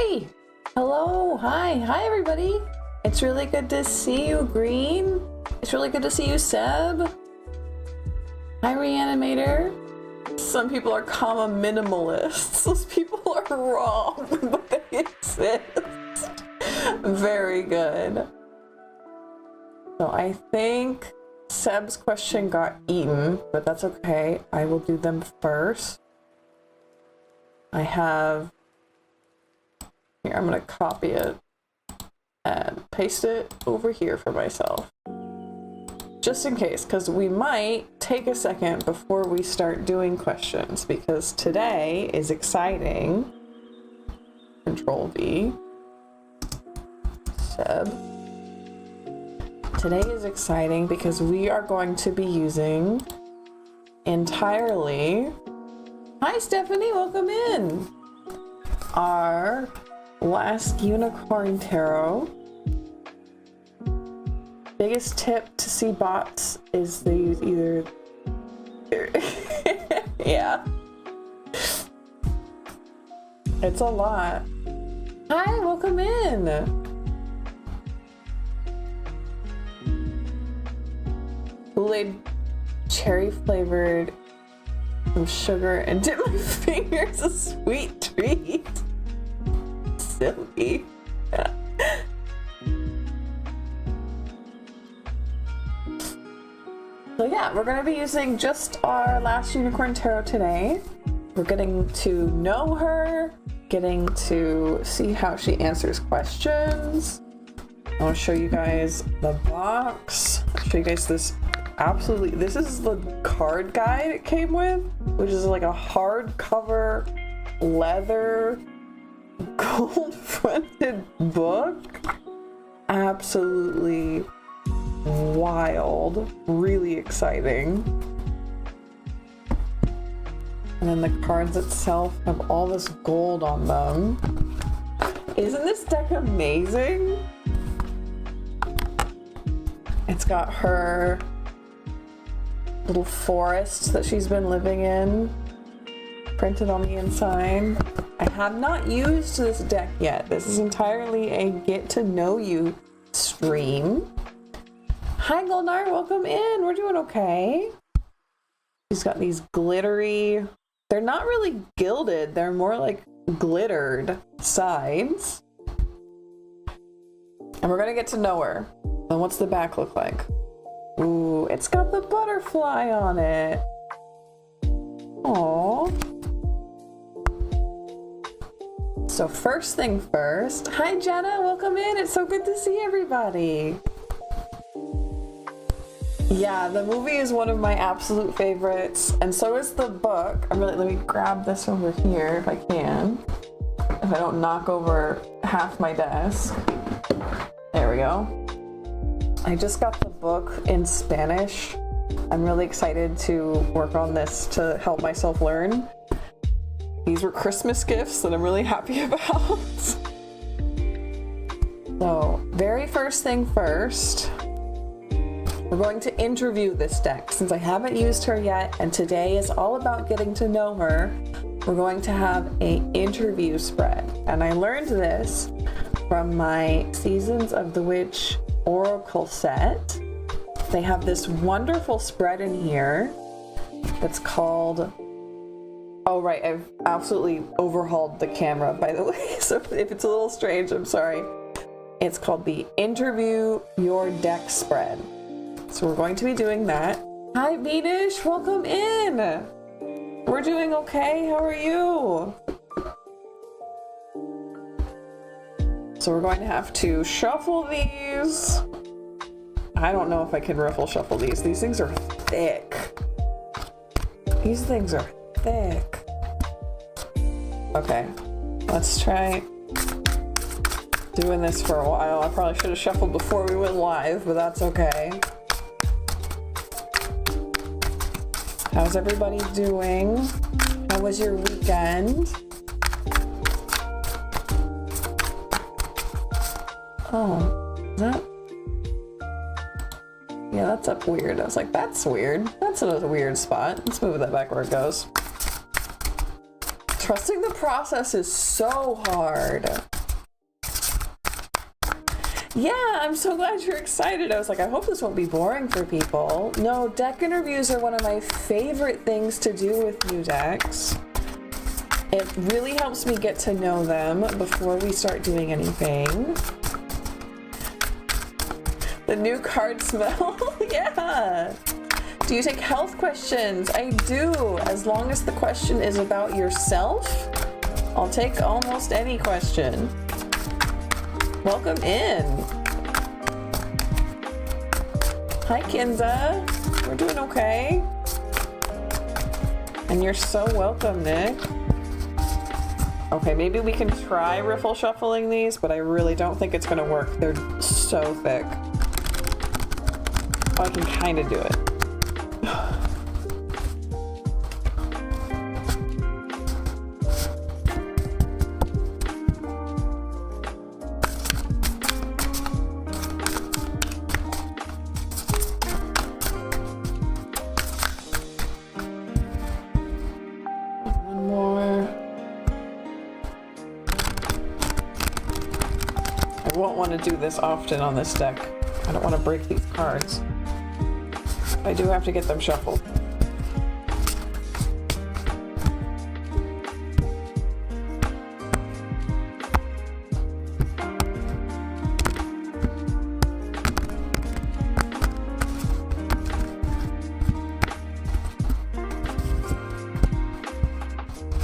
Hi! Hello, hi everybody. It's really good to see you, Green. It's really good to see you, Seb. Hi, Reanimator. Some people are comma minimalists. Those people are wrong, but they exist. Very good. So I think Seb's question got eaten, but that's okay. I will do them first. I have... Here, I'm gonna copy it and paste it over here for myself. Just in case, because we might take a second before we start doing questions, because today is exciting. Control V. Seb. Today is exciting because we are going to be using entirely... Hi Stephanie, welcome in! Our last Unicorn Tarot. Biggest tip to see bots is they use either... Yeah. It's a lot. Hi, welcome in! Kool-Aid cherry flavored, some sugar, and dip my fingers a sweet treat. Silly. So yeah, we're gonna be using just our last Unicorn Tarot today. We're getting to know her, getting to see how she answers questions. I want to show you guys the box. I'll show you guys this. Absolutely, this is the card guide it came with, which is like a hardcover leather gold fronted book. Absolutely wild, really exciting. And then the cards itself have all this gold on them. Isn't this deck amazing? It's got her little forest that she's been living in printed on the inside. I have not used this deck yet. This is entirely a get to know you stream. Hi Goldar, welcome in. We're doing okay. She's got these glittery, they're not really gilded, they're more like glittered sides. And we're gonna get to know her. And what's the back look like? Ooh, it's got the butterfly on it. Aww. So first thing first, hi Jenna, welcome in. It's so good to see everybody. Yeah, the movie is one of my absolute favorites, and so is the book. Let me grab this over here if I can. If I don't knock over half my desk. There we go. I just got the book in Spanish. I'm really excited to work on this to help myself learn. These were Christmas gifts that I'm really happy about. So, very first thing first, we're going to interview this deck since I haven't used her yet, and today is all about getting to know her. We're going to have an interview spread, and I learned this from my Seasons of the Witch Oracle set. They have this wonderful spread in here that's called... Oh right, I've absolutely overhauled the camera, by the way, so if it's a little strange, I'm sorry. It's called the Interview Your Deck Spread. So we're going to be doing that. Hi Beanish, welcome in! We're doing okay, how are you? So we're going to have to shuffle these. I don't know if I can riffle shuffle these. These things are thick. These things are thick. Okay, let's try doing this for a while. I probably should have shuffled before we went live, but that's okay. How's everybody doing? How was your weekend? Oh, is that? Yeah, that's up weird. I was like, that's weird. That's a weird spot. Let's move that back where it goes. Trusting the process is so hard. Yeah, I'm so glad you're excited. I was like, I hope this won't be boring for people. No, deck interviews are one of my favorite things to do with new decks. It really helps me get to know them before we start doing anything. The new card smell? Yeah. Do you take health questions? I do. As long as the question is about yourself, I'll take almost any question. Welcome in. Hi, Kinza. We're doing okay. And you're so welcome, Nick. Okay, maybe we can try riffle shuffling these, but I really don't think it's gonna work. They're so thick. Oh, I can kind of do it. I won't want to do this often on this deck. I don't want to break these cards. I do have to get them shuffled.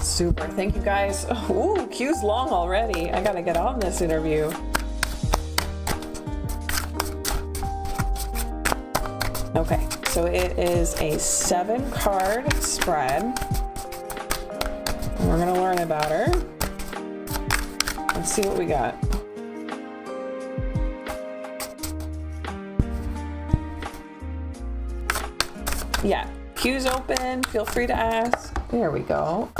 Super. Thank you guys. Ooh, queue's long already. I gotta get on this interview. Okay, so it is a 7-card spread. And we're gonna learn about her. Let's see what we got. Yeah, queue's open. Feel free to ask. There we go.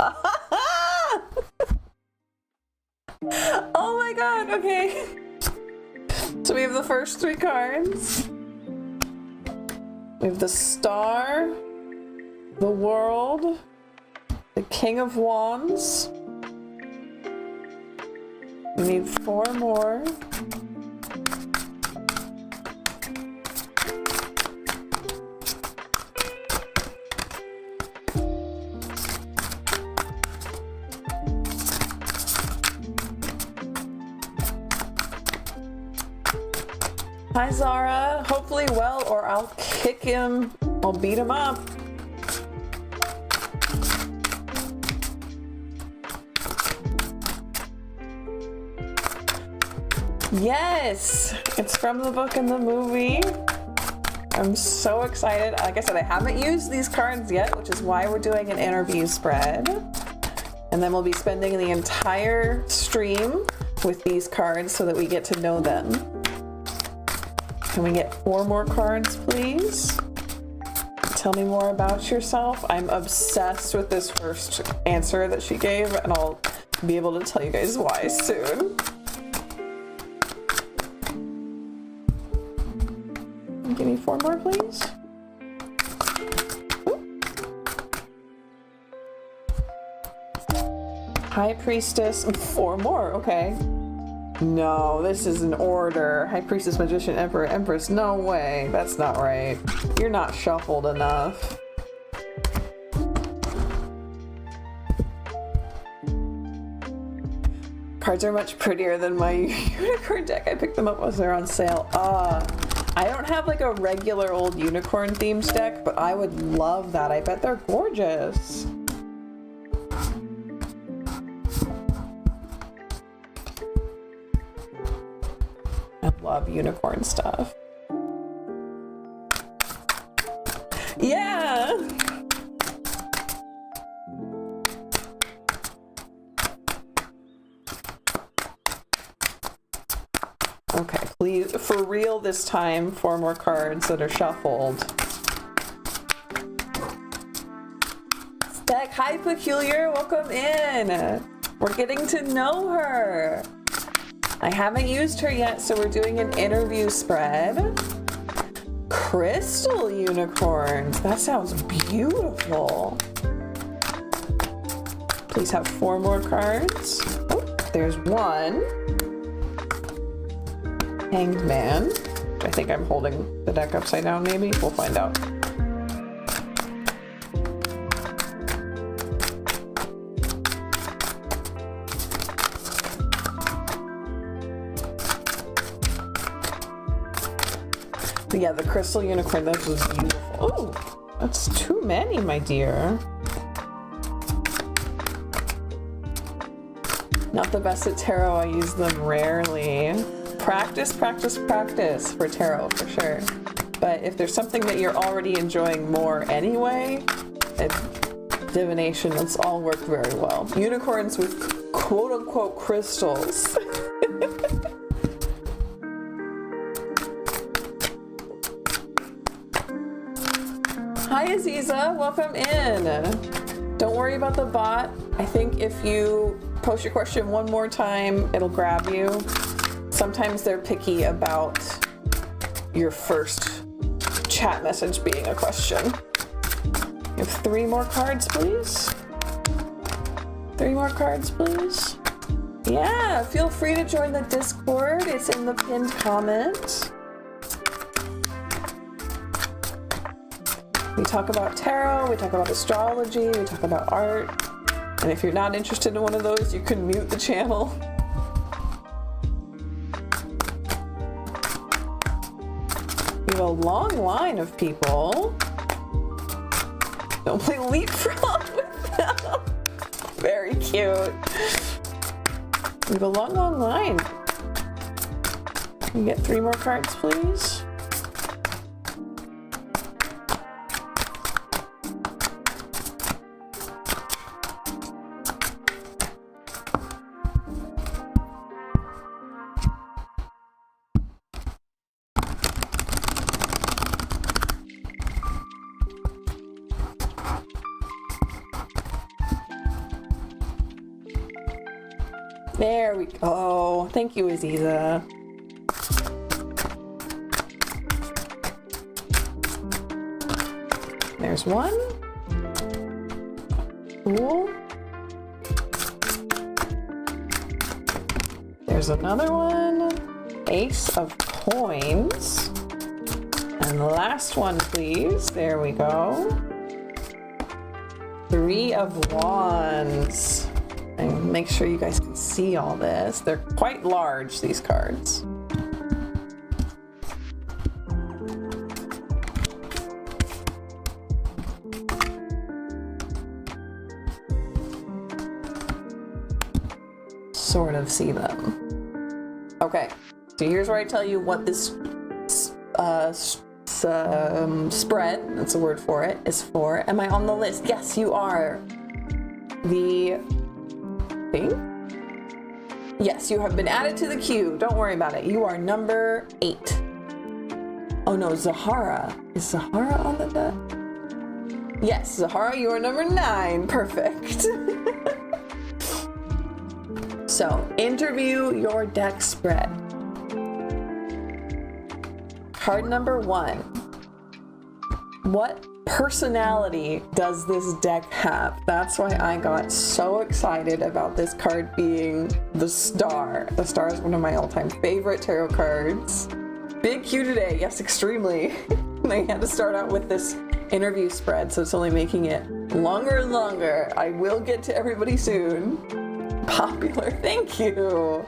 Oh my god, okay. So we have the first 3 cards. We have the Star, the World, the King of Wands. We need 4 more. Hi Zara, hopefully well, or I'll kick him, I'll beat him up. Yes, it's from the book and the movie. I'm so excited. Like I said, I haven't used these cards yet, which is why we're doing an interview spread. And then we'll be spending the entire stream with these cards so that we get to know them. Can we get 4 more cards, please? Tell me more about yourself. I'm obsessed with this first answer that she gave, and I'll be able to tell you guys why soon. Give me 4 more, please. Ooh. High Priestess, 4 more, okay. No, this is an order. High Priestess, Magician, Emperor, Empress. No way. That's not right. You're not shuffled enough. Cards are much prettier than my unicorn deck. I picked them up as they're on sale. I don't have like a regular old unicorn themed deck, but I would love that. I bet they're gorgeous. I love unicorn stuff. Yeah! Okay, please, for real this time, 4 more cards that are shuffled. Spec, hi Peculiar, welcome in! We're getting to know her! I haven't used her yet, so we're doing an interview spread. Crystal unicorns. That sounds beautiful. Please have 4 more cards. Oh, there's 1. Hanged Man. I think I'm holding the deck upside down, maybe? We'll find out. But yeah, the crystal unicorn, that was beautiful. Oh, that's too many, my dear. Not the best at tarot, I use them rarely. Practice, practice, practice for tarot, for sure. But if there's something that you're already enjoying more anyway, divination, it's all worked very well. Unicorns with quote-unquote crystals. Hi Aziza, welcome in. Don't worry about the bot. I think if you post your question one more time, it'll grab you. Sometimes they're picky about your first chat message being a question. You have 3 more cards, please. 3 more cards, please. Yeah, feel free to join the Discord. It's in the pinned comment. We talk about tarot, we talk about astrology, we talk about art. And if you're not interested in one of those, you can mute the channel. We have a long line of people. Don't play leapfrog with them. Very cute. We have a long, long line. Can we get 3 more cards, please? There we go. Thank you, Aziza. There's one. Cool. There's another one. Ace of coins. And the last one, please. There we go. 3 of wands. And make sure you guys can see all this. They're quite large, these cards. Sort of see them. Okay, so here's where I tell you what this spread, that's a word for it, is for. Am I on the list? Yes, you are. The thing? Yes, you have been added to the queue. Don't worry about it. You are number 8. Oh no, Zahara. Is Zahara on the deck? Yes, Zahara, you are number 9. Perfect. So, interview your deck spread. Card number 1. What personality does this deck have? That's why I got so excited about this card being the Star. The Star is one of my all-time favorite tarot cards. Big Q today, yes, extremely. I had to start out with this interview spread, so it's only making it longer and longer. I will get to everybody soon. Popular, thank you.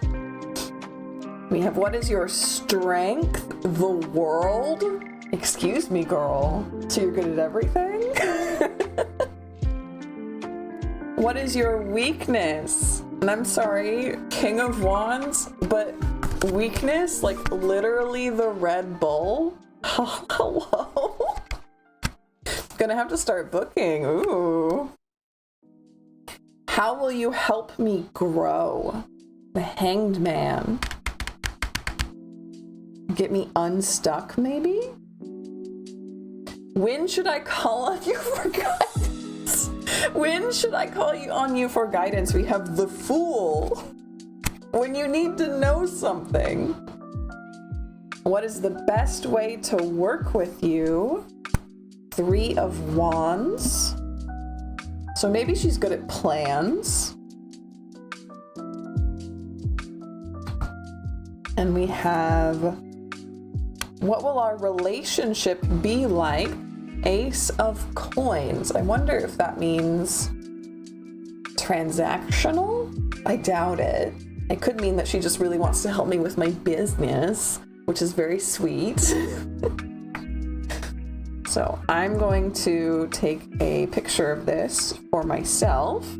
We have, what is your strength? The world? Excuse me, girl. So you're good at everything? What is your weakness? And I'm sorry, King of Wands, but weakness? Like literally the Red Bull? Hello? Gonna have to start booking. Ooh. How will you help me grow? The Hanged Man. Get me unstuck, maybe? When should I call on you for guidance? When should I call on you for guidance? We have the Fool. When you need to know something. What is the best way to work with you? 3 of Wands. So maybe she's good at plans. And we have, what will our relationship be like? Ace of coins. I wonder if that means transactional? I doubt it. It could mean that she just really wants to help me with my business, which is very sweet. So I'm going to take a picture of this for myself.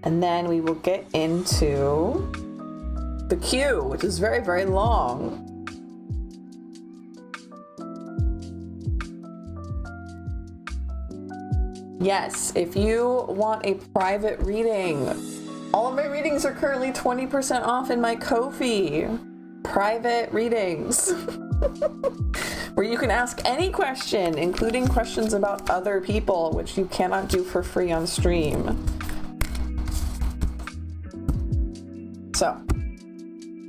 And then we will get into the queue, which is very, very long. Yes, if you want a private reading, all of my readings are currently 20% off in my Ko-fi. Private readings. Where you can ask any question, including questions about other people, which you cannot do for free on stream. So,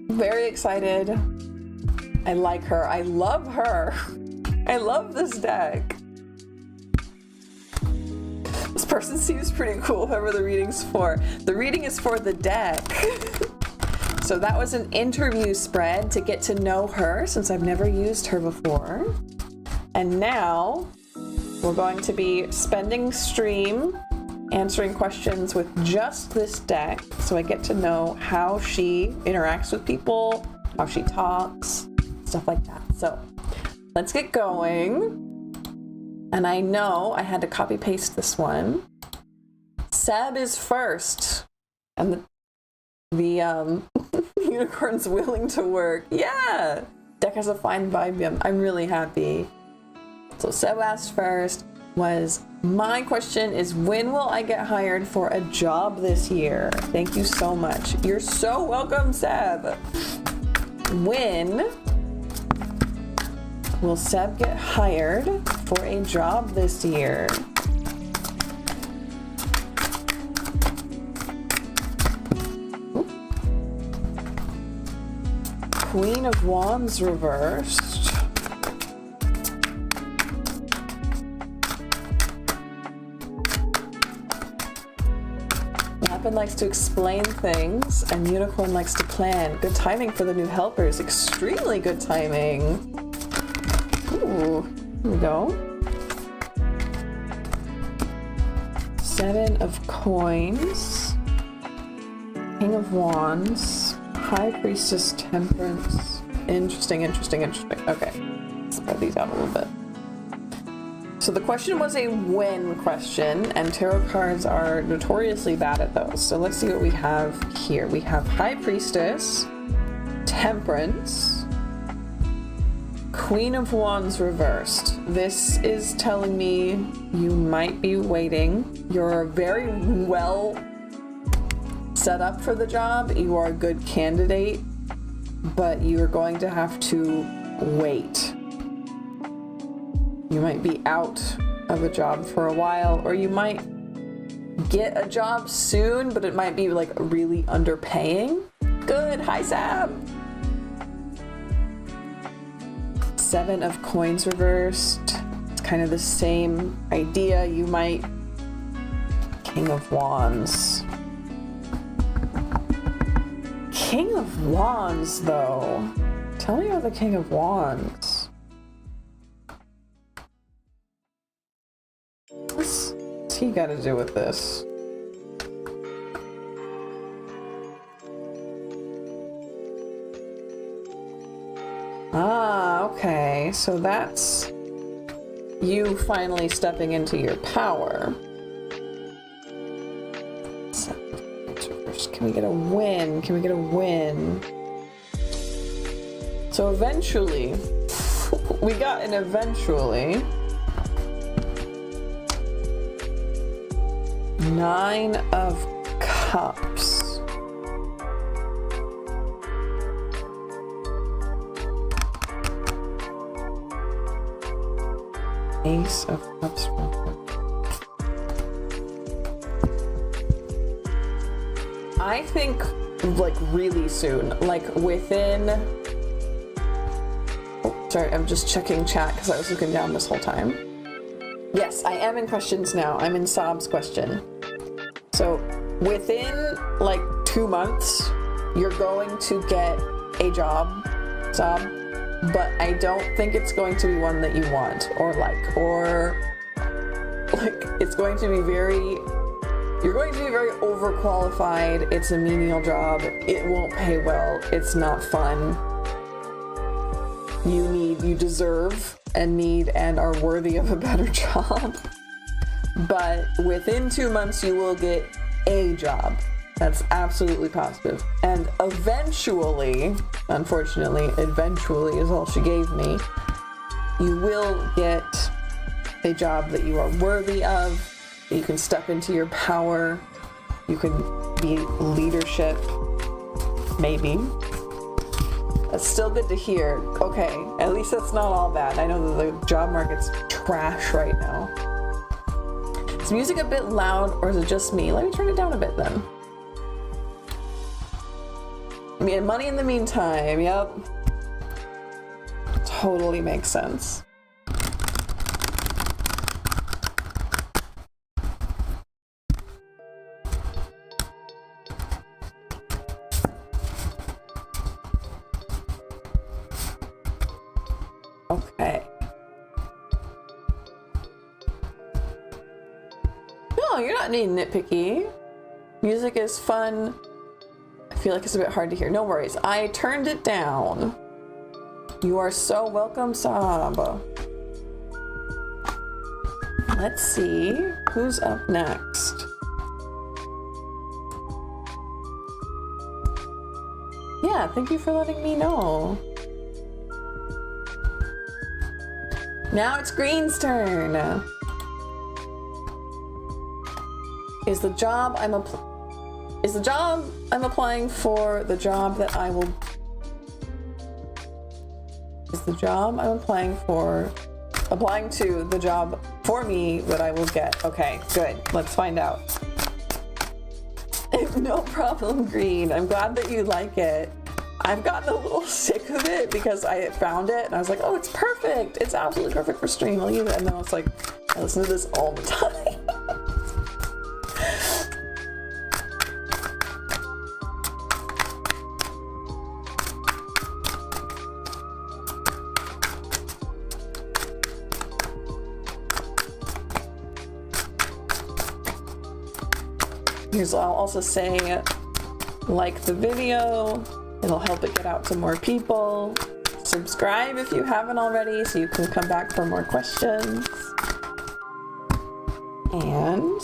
very excited. I like her. I love her. I love this deck. This person seems pretty cool, whoever the reading's for. The reading is for the deck. So that was an interview spread to get to know her, since I've never used her before. And now we're going to be spending stream answering questions with just this deck, so I get to know how she interacts with people, how she talks, stuff like that. So let's get going. And I know I had to copy paste this one. Seb is first. And the unicorn's willing to work. Yeah! Deck has a fine vibe. I'm really happy. So Seb asked first my question is, when will I get hired for a job this year? Thank you so much. You're so welcome, Seb. When will Seb get hired for a job this year? Queen of Wands reversed. Lapin likes to explain things, and Unicorn likes to plan. Good timing for the new helpers. Extremely good timing. Ooh, here we go. 7 of coins. King of Wands. High Priestess, Temperance. Interesting. Okay, spread these out a little bit. So the question was a when question, and tarot cards are notoriously bad at those. So let's see what we have here. We have High Priestess, Temperance, Queen of Wands reversed. This is telling me you might be waiting. You're very well set up for the job. You are a good candidate, but you are going to have to wait. You might be out of a job for a while, or you might get a job soon, but it might be like really underpaying. Good. Hi, Sam. 7 of coins reversed. It's kind of the same idea. You might... King of Wands. King of Wands, though. Tell me about the King of Wands. What's he got to do with this? Ah, okay. So that's you finally stepping into your power. Can we get a win? Can we get a win? So eventually, we got an eventually. 9 of Cups. Ace of Cups. I think like really soon, like within... Oh, sorry, I'm just checking chat because I was looking down this whole time. Yes, I am in questions now. I'm in Sob's question. So within like 2 months, you're going to get a job, but I don't think it's going to be one that you want or it's going to be you're going to be very overqualified. It's a menial job. It won't pay well. It's not fun. You deserve and need and are worthy of a better job. But within 2 months, you will get a job. That's absolutely positive. And eventually, unfortunately, eventually is all she gave me, you will get a job that you are worthy of, that you can step into your power, you can be leadership, maybe. That's still good to hear. Okay, at least that's not all bad. I know that the job market's trash right now. Is music a bit loud or is it just me? Let me turn it down a bit then. I mean, money in the meantime, yep. Totally makes sense. Okay. No, you're not being nitpicky. Music is fun. I feel like it's a bit hard to hear. No worries. I turned it down. You are so welcome, Sab. Let's see who's up next. Yeah, thank you for letting me know. Now it's Green's turn. Is the job I'm applying for the job that I will... Is the job I'm applying to the job for me that I will get? Okay, good. Let's find out. No problem, Green. I'm glad that you like it. I've gotten a little sick of it because I found it and I was like, oh, it's perfect. It's absolutely perfect for stream. I'll use it. And then I was like, I listen to this all the time. I'll also say, like the video, it'll help it get out to more people. Subscribe if you haven't already so you can come back for more questions. And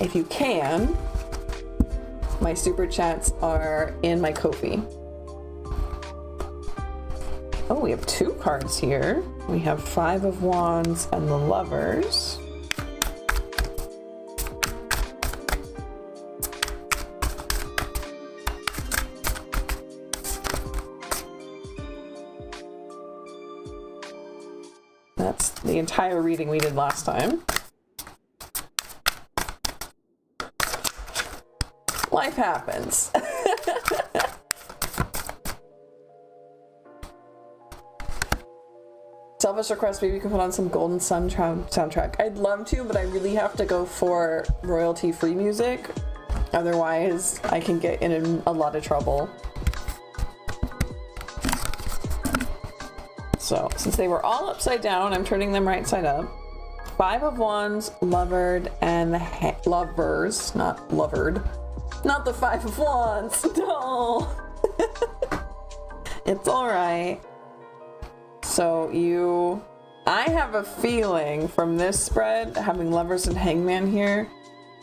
if you can, my super chats are in my Ko-fi. Oh, we have 2 cards here. We have 5 of Wands and the Lovers. That's the entire reading we did last time. Life happens. Selfish request, maybe you can put on some Golden Sun soundtrack. I'd love to, but I really have to go for royalty-free music. Otherwise, I can get in a lot of trouble. So, since they were all upside down, I'm turning them right side up. 5 of Wands, Lovered, and the Lovers, not Lovered. Not the 5 of Wands, no! It's alright. So I have a feeling from this spread, having Lovers and Hangman here,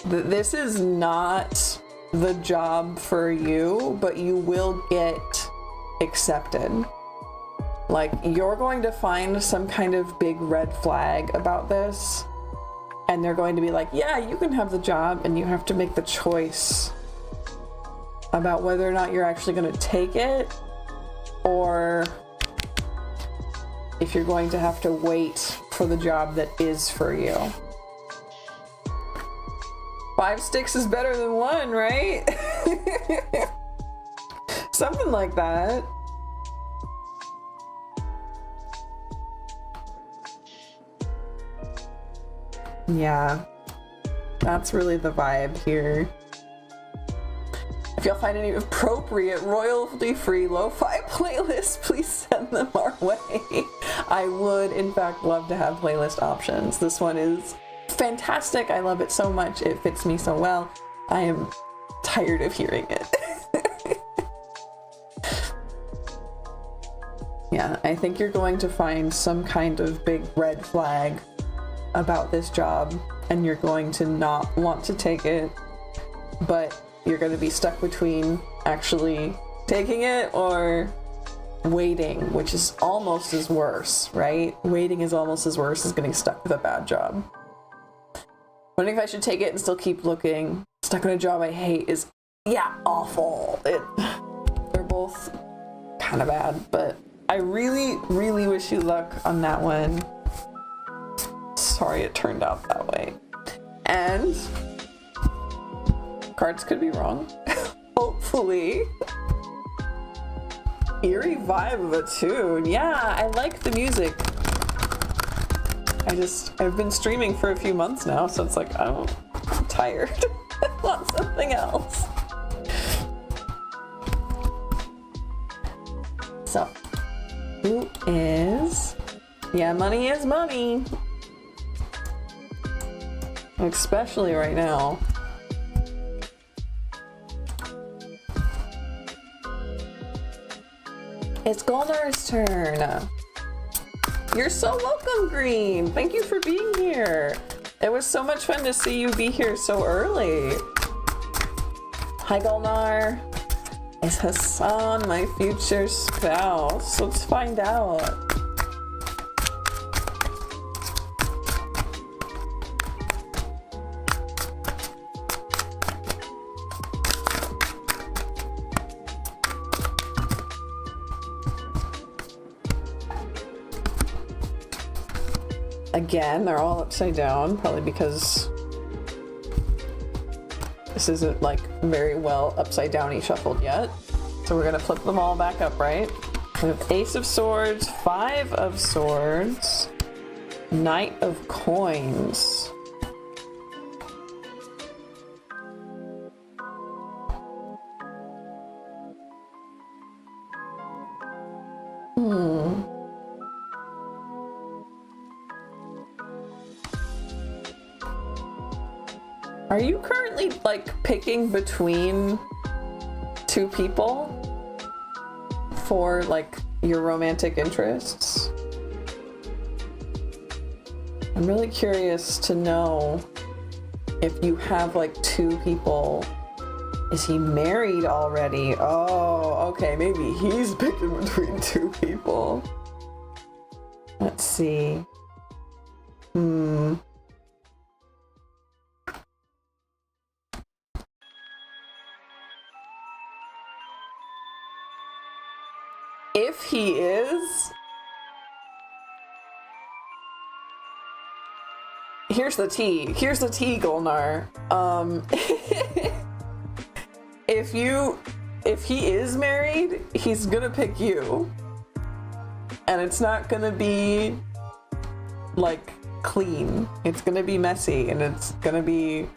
that this is not the job for you, but you will get accepted. Like, you're going to find some kind of big red flag about this, and they're going to be like, yeah, you can have the job, and you have to make the choice about whether or not you're actually going to take it, or if you're going to have to wait for the job that is for you. 5 sticks is better than 1, right? Something like that. Yeah. That's really the vibe here. If y'all find any appropriate royalty-free lo-fi playlists, please send them our way. I would, in fact, love to have playlist options. This one is fantastic. I love it so much. It fits me so well. I am tired of hearing it. Yeah, I think you're going to find some kind of big red flag about this job, and you're going to not want to take it, but you're going to be stuck between actually taking it or waiting, which is almost as worse, right? Waiting is almost as worse as getting stuck with a bad job. Wondering if I should take it and still keep looking. Stuck in a job I hate is, yeah, awful. They're both kind of bad, but I really, really wish you luck on that one. Sorry it turned out that way. And cards could be wrong. Hopefully. Eerie vibe of a tune. Yeah, I like the music. I've been streaming for a few months now, so it's like, I'm tired. I want something else. So, who is... Yeah, money is money. Especially right now. It's Goldar's turn. You're so welcome, Green. Thank you for being here. It was so much fun to see you be here so early. Hi, Golnar. Is Hassan my future spouse? Let's find out. Again, they're all upside down, probably because this isn't like very well upside down-y shuffled yet. So we're gonna flip them all back up, right? We have Ace of Swords, Five of Swords, Knight of Coins. Are you currently like picking between two people for like your romantic interests? I'm really curious to know if you have like two people. Is he married already? Oh, okay, maybe he's picking between two people. Let's see. If he is, here's the tea, Golnar. If he is married, he's gonna pick you. And it's not gonna be like clean. It's gonna be messy and it's gonna be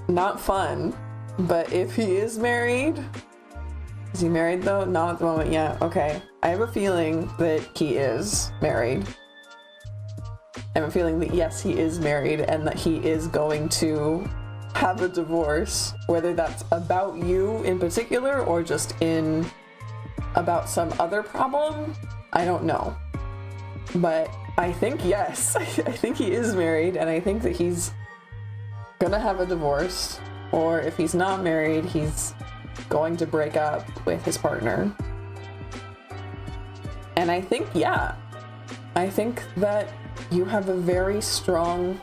not fun. But if he is married, is he married though? Not at the moment yet. Okay. I have a feeling that he is married. I have a feeling that yes, he is married and that he is going to have a divorce, whether that's about you in particular or just about some other problem. I don't know. But I think yes, I think he is married and I think that he's gonna have a divorce, or if he's not married, he's going to break up with his partner. And I think, yeah, I think that you have a very strong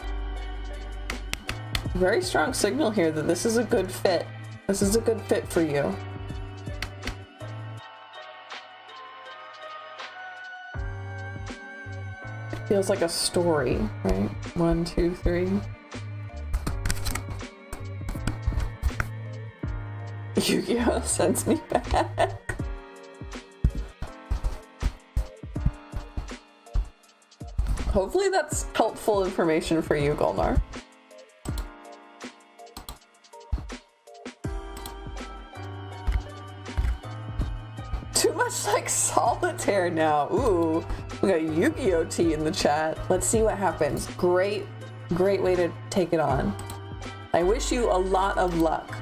signal here that this is a good fit. This is a good fit for you. It feels like a story, right? 1, 2, 3. Yu-Gi-Oh! Sends me back. Hopefully that's helpful information for you, Golnar. just like solitaire now. Ooh, we got Yu-Gi-Oh! Tea in the chat. Let's see what happens. Great way to take it on. I wish you a lot of luck,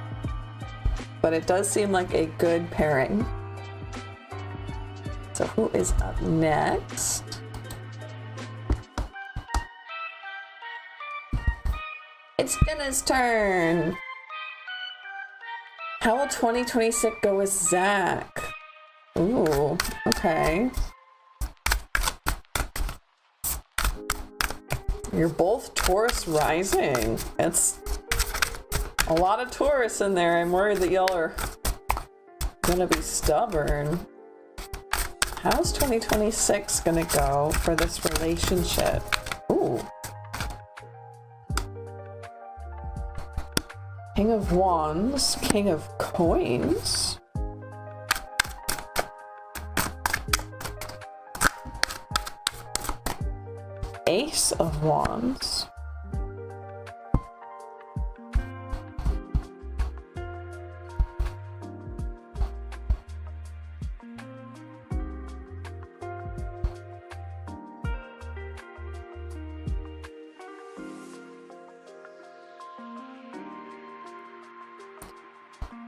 but it does seem like a good pairing. So who is up next? It's Jenna's turn. How will 2026 go with Zach? Ooh, okay. You're both Taurus rising. It's a lot of Taurus in there. I'm worried that y'all are gonna be stubborn. How's 2026 gonna go for this relationship? Ooh. King of Wands, King of Coins. Ace of Wands.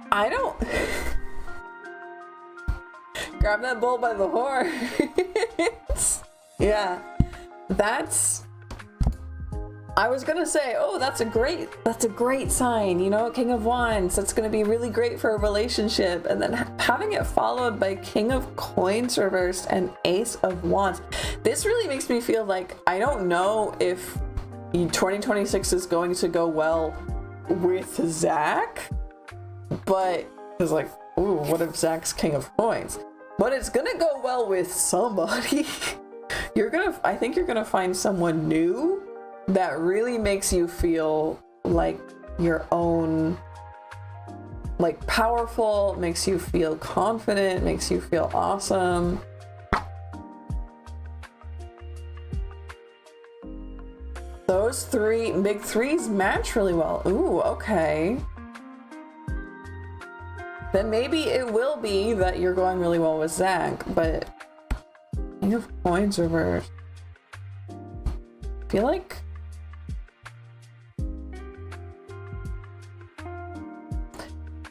I don't grab that bull by the horns. Yeah, that's, I was gonna say, oh, that's a great sign, you know, King of Wands, that's gonna be really great for a relationship. And then having it followed by King of Coins reversed and Ace of Wands. This really makes me feel like I don't know if 2026 is going to go well with Zach. But it's like, ooh, what if Zach's King of Coins? But it's gonna go well with somebody. I think you're gonna find someone new that really makes you feel like your own, like powerful, makes you feel confident, makes you feel awesome. Those big threes match really well. Ooh, okay. Then maybe it will be that you're going really well with Zach, but King of Coins reverse. I feel like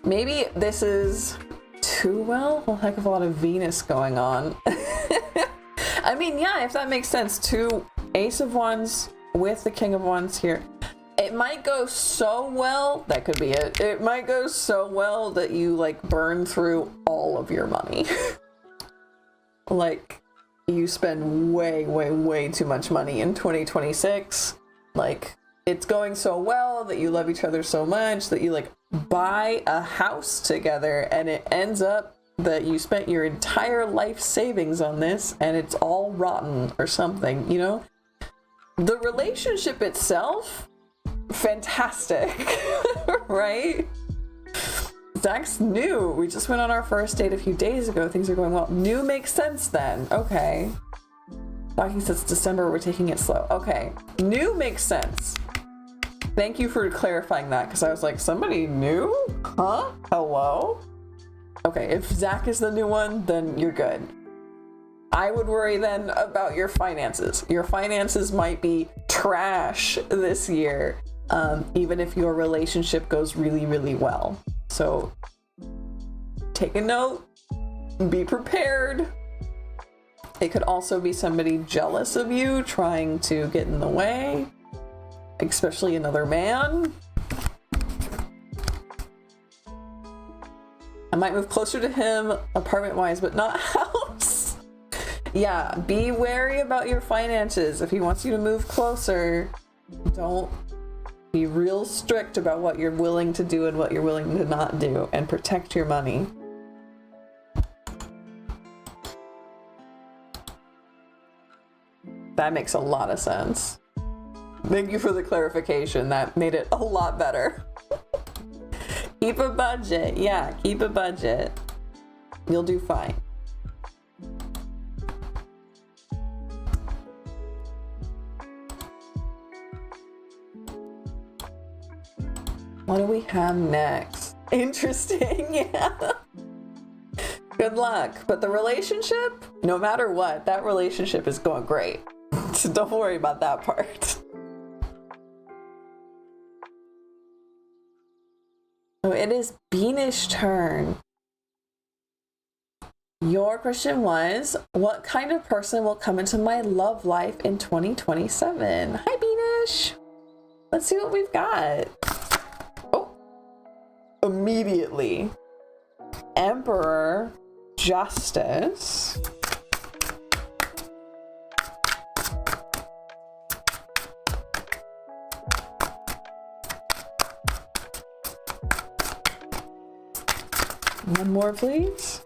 maybe this is too well. A heck of a lot of Venus going on. I mean, yeah, if that makes sense. Two Ace of Wands with the King of Wands here. It might go so well, that could be it. It might go so well that you like burn through all of your money. Like you spend way too much money in 2026. Like it's going so well that you love each other so much that you like buy a house together, and it ends up that you spent your entire life savings on this and it's all rotten or something, you know? The relationship itself, fantastic. Right? Zach's new. We just went on our first date a few days ago. Things are going well. New makes sense then. Okay. Talking since December, we're taking it slow. Okay. New makes sense. Thank you for clarifying that, because I was like, somebody new? Huh? Hello? Okay, if Zach is the new one, then you're good. I would worry then about your finances. Your finances might be trash this year, even if your relationship goes really well. So take a note, be prepared. It could also be somebody jealous of you, trying to get in the way, especially another man. I might move closer to him apartment-wise, but not house. Yeah, be wary about your finances. If he wants you to move closer, don't be real strict about what you're willing to do and what you're willing to not do, and protect your money. That makes a lot of sense. Thank you for the clarification. That made it a lot better. Keep a budget. Yeah, keep a budget. You'll do fine. What do we have next? Interesting, yeah. Good luck. But the relationship, no matter what, that relationship is going great. So don't worry about that part. So it is Beanish turn. Your question was, what kind of person will come into my love life in 2027? Hi, Beanish. Let's see what we've got. Oh, immediately. Emperor, Justice. One more, please.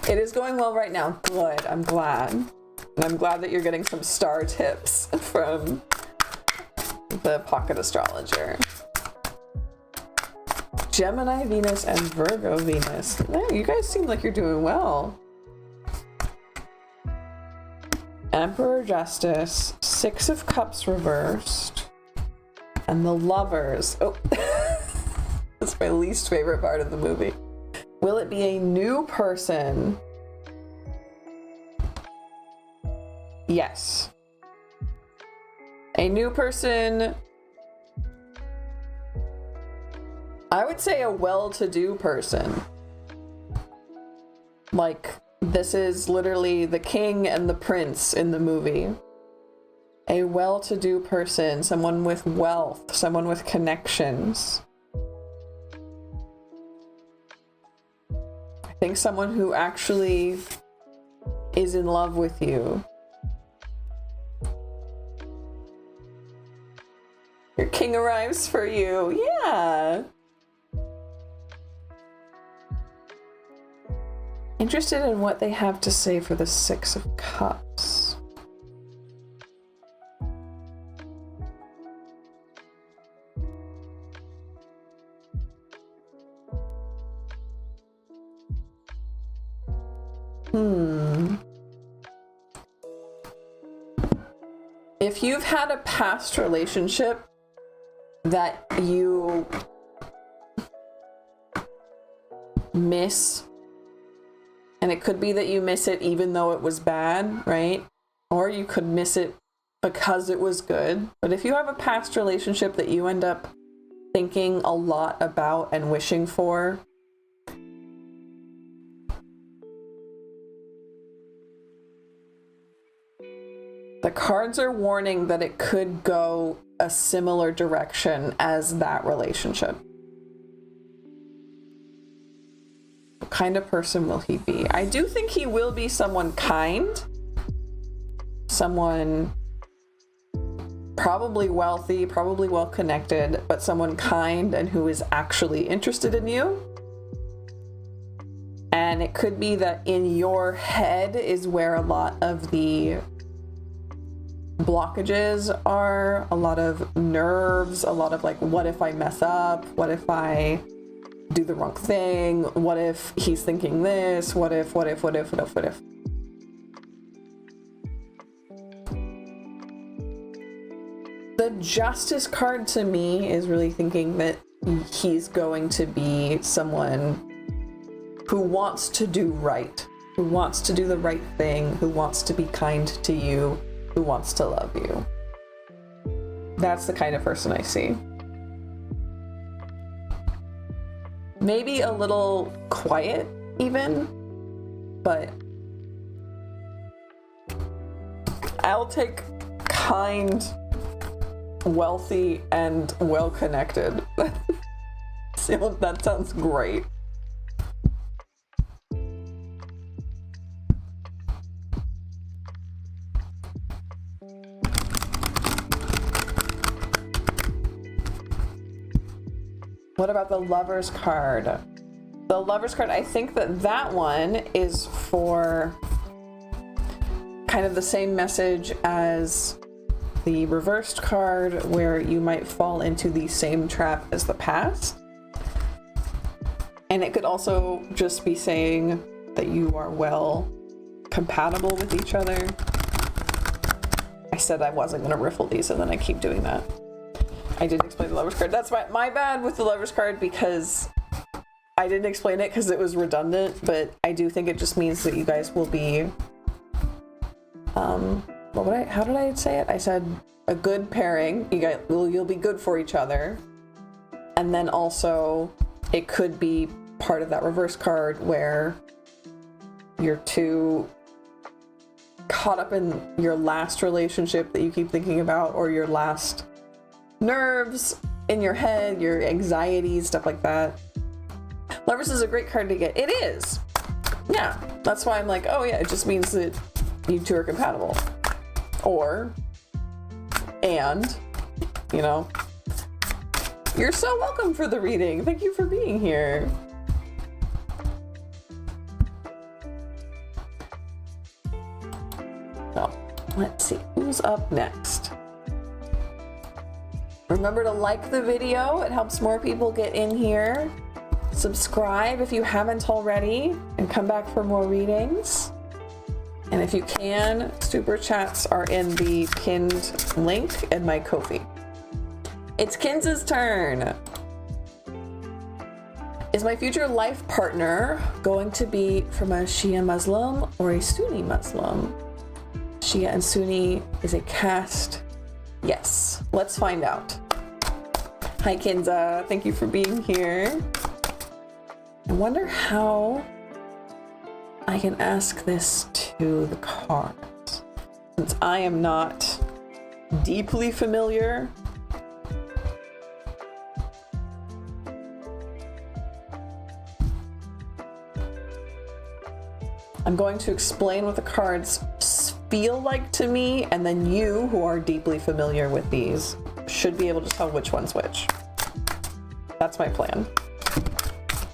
It is going well right now. Good. I'm glad. And I'm glad that you're getting some star tips from the pocket astrologer. Gemini Venus and Virgo Venus. Yeah, you guys seem like you're doing well. Emperor Justice, Six of Cups reversed, and the Lovers. Oh, that's my least favorite part of the movie. Will it be a new person? Yes. A new person. I would say a well-to-do person. Like, this is literally the king and the prince in the movie. A well-to-do person, someone with wealth, someone with connections. I think someone who actually is in love with you. Your king arrives for you. Yeah. Interested in what they have to say for the Six of Cups. If you've had a past relationship that you miss, and it could be that you miss it even though it was bad, right? Or you could miss it because it was good. But if you have a past relationship that you end up thinking a lot about and wishing for, the cards are warning that it could go a similar direction as that relationship. What kind of person will he be? I do think he will be someone kind, someone probably wealthy, probably well connected, but someone kind and who is actually interested in you. And it could be that in your head is where a lot of the blockages are, a lot of nerves, a lot of like, what if I mess up? What if I do the wrong thing? What if he's thinking this? What if? The Justice card to me is really thinking that he's going to be someone who wants to do right, who wants to do the right thing, who wants to be kind to you, who wants to love you. That's the kind of person I see. Maybe a little quiet even, but I'll take kind, wealthy, and well-connected. So that sounds great. What about the Lovers card? The Lovers card, I think that one is for kind of the same message as the reversed card, where you might fall into the same trap as the past. And it could also just be saying that you are well compatible with each other. I said I wasn't going to riffle these, and then I keep doing that. I didn't explain the Lover's card. That's my bad with the Lover's card, because I didn't explain it because it was redundant, but I do think it just means that you guys will be, how did I say it? I said a good pairing. You'll be good for each other. And then also it could be part of that reverse card where you're too caught up in your last relationship that you keep thinking about, or your last nerves in your head, your anxieties, stuff like that. Lovers is a great card to get. It is. Yeah. That's why I'm like, oh yeah, it just means that you two are compatible. And, you know, you're so welcome for the reading. Thank you for being here. So, let's see, who's up next? Remember to like the video. It helps more people get in here. Subscribe if you haven't already, and come back for more readings. And if you can, super chats are in the pinned link in my Ko-fi. It's Kinz's turn. Is my future life partner going to be from a Shia Muslim or a Sunni Muslim? Shia and Sunni is a caste. Yes, let's find out. Hi Kinza, thank you for being here. I wonder how I can ask this to the cards, since I am not deeply familiar. I'm going to explain what the cards feel like to me, and then you, who are deeply familiar with these, should be able to tell which one's which. That's my plan.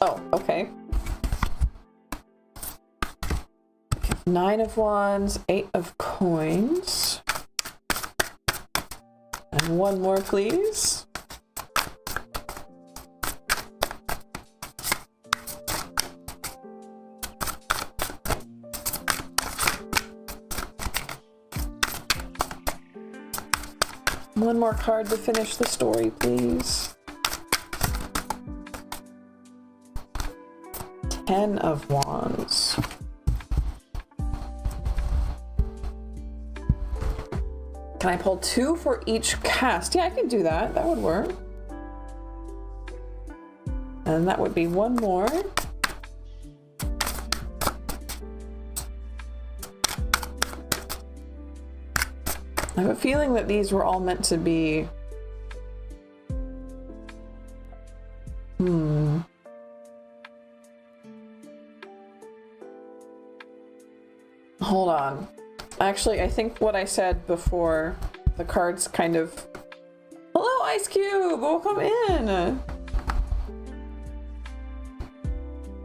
Oh, okay. 9 of Wands, 8 of Coins. And one more, please. One more card to finish the story, please. 10 of Wands. Can I pull 2 for each cast? Yeah, I can do that. That would work. And that would be one more. I have a feeling that these were all meant to be... Hold on. Actually, I think what I said before, the cards kind of... Hello, Ice Cube! Welcome in!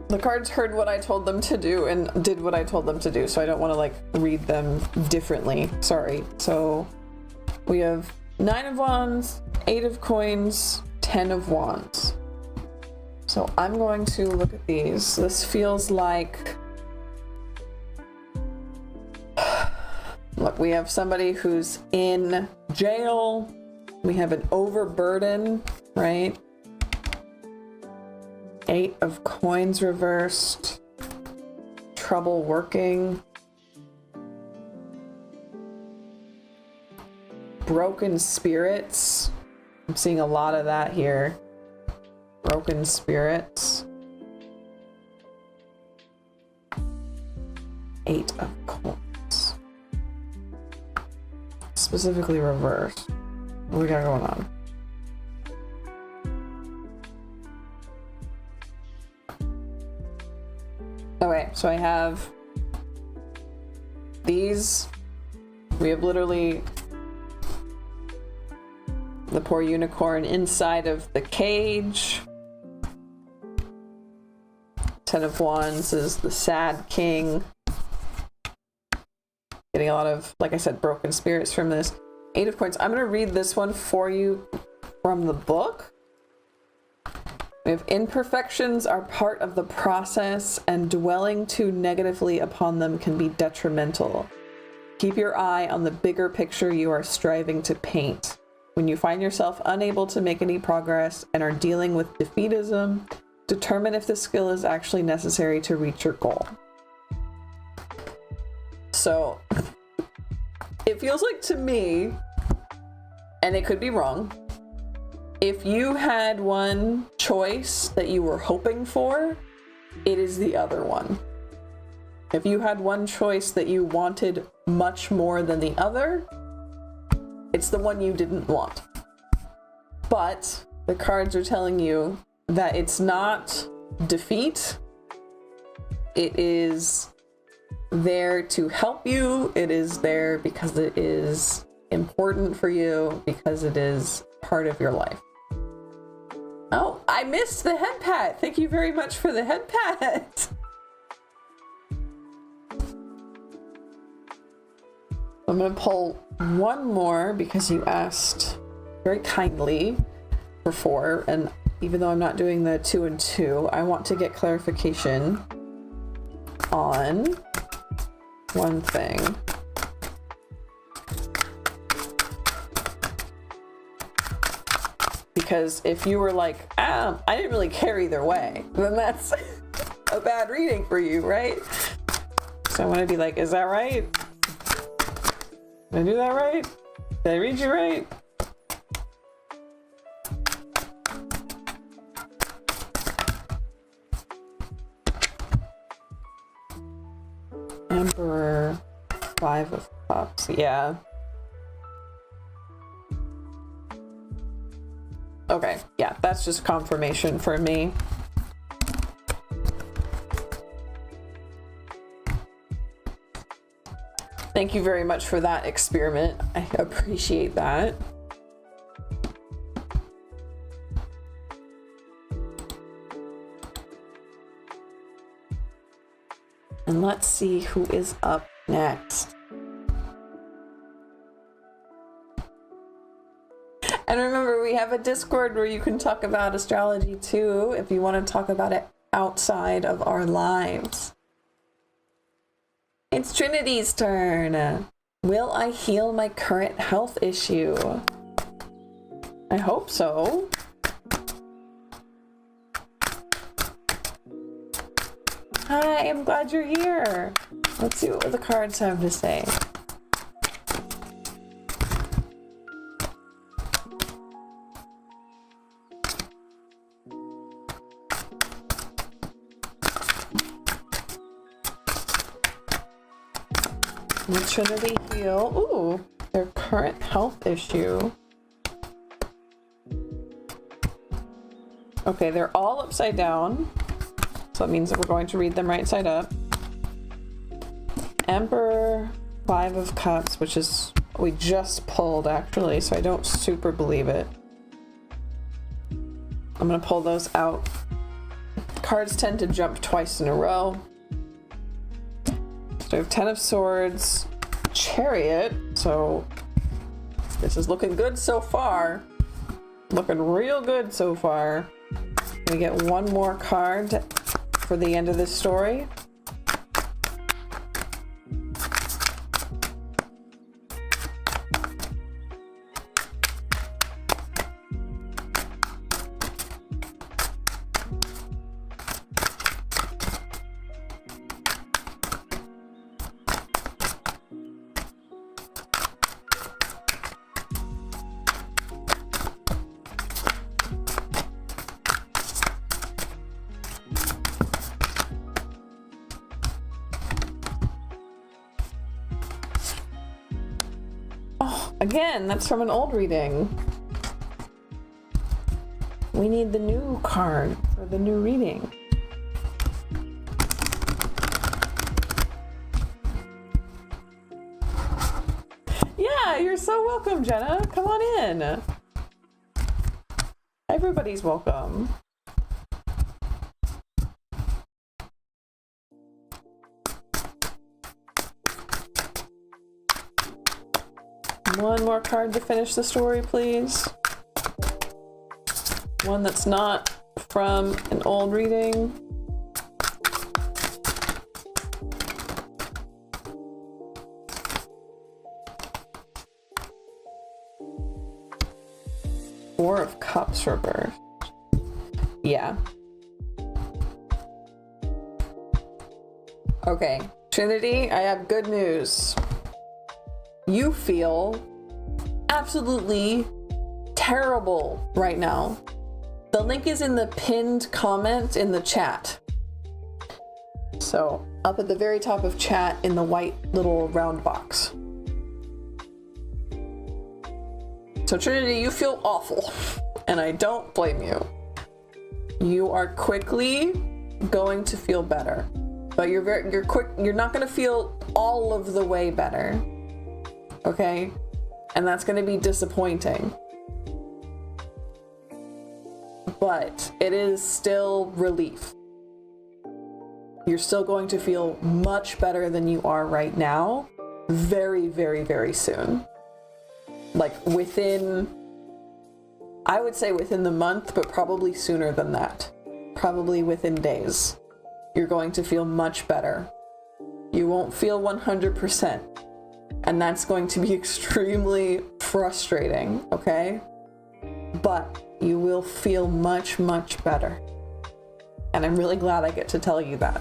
The cards heard what I told them to do and did what I told them to do, so I don't want to, like, read them differently. Sorry. So, we have 9 of Wands, 8 of Coins, 10 of Wands. So, I'm going to look at these. This feels like... Look, we have somebody who's in jail. We have an overburden, right? 8 of Coins reversed. Trouble working. Broken spirits. I'm seeing a lot of that here. Broken spirits. 8 of Coins. Specifically reversed. What we got going on? Okay, so I have these. We have literally the poor unicorn inside of the cage. 10 of Wands is the sad king. Getting a lot of, like I said, broken spirits from this. 8 of Coins. I'm going to read this one for you from the book. We have imperfections are part of the process, and dwelling too negatively upon them can be detrimental. Keep your eye on the bigger picture you are striving to paint. When you find yourself unable to make any progress and are dealing with defeatism, determine if the skill is actually necessary to reach your goal. So, it feels like to me, and it could be wrong, if you had one choice that you were hoping for, it is the other one. If you had one choice that you wanted much more than the other, it's the one you didn't want. But the cards are telling you that it's not defeat. It is there to help you. It is there because it is important for you, because it is part of your life. Oh, I missed the head pat. Thank you very much for the head pat. I'm going to pull one more because you asked very kindly for 4. And even though I'm not doing the 2 and 2, I want to get clarification on one thing. Because if you were like, I didn't really care either way, then that's a bad reading for you, right? So I want to be like, is that right? Did I do that right? Did I read you right? Emperor, 5 of Cups, yeah. Okay, yeah, that's just confirmation for me. Thank you very much for that experiment. I appreciate that. And let's see who is up next. And remember, we have a Discord where you can talk about astrology too, if you want to talk about it outside of our lives. It's Trinity's turn. Will I heal my current health issue? I hope so. Hi, I'm glad you're here. Let's see what the cards have to say. Will Trinity heal? Ooh, their current health issue. Okay, they're all upside down. So that means that we're going to read them right side up. Emperor, 5 of Cups, which is what we just pulled actually, so I don't super believe it. I'm gonna pull those out. Cards tend to jump twice in a row. So we have 10 of Swords, Chariot, so this is looking good so far. Looking real good so far. We get one more card for the end of this story. Again, that's from an old reading. We need the new card for the new reading. Yeah, you're so welcome, Jenna. Come on in. Everybody's welcome. One more card to finish the story, please. One that's not from an old reading. Four of Cups reversed. Yeah. Okay, Trinity, I have good news. You feel absolutely terrible right now. The link is in the pinned comment in the chat. So, up at the very top of chat in the white little round box. So Trinity, you feel awful, and I don't blame you. You are quickly going to feel better, but you're not going to feel all of the way better. Okay? And that's going to be disappointing. But it is still relief. You're still going to feel much better than you are right now, very, very, very soon. Like within, I would say within the month, but probably sooner than that. Probably within days. You're going to feel much better. You won't feel 100%. And that's going to be extremely frustrating, okay? But you will feel much, much better. And I'm really glad I get to tell you that.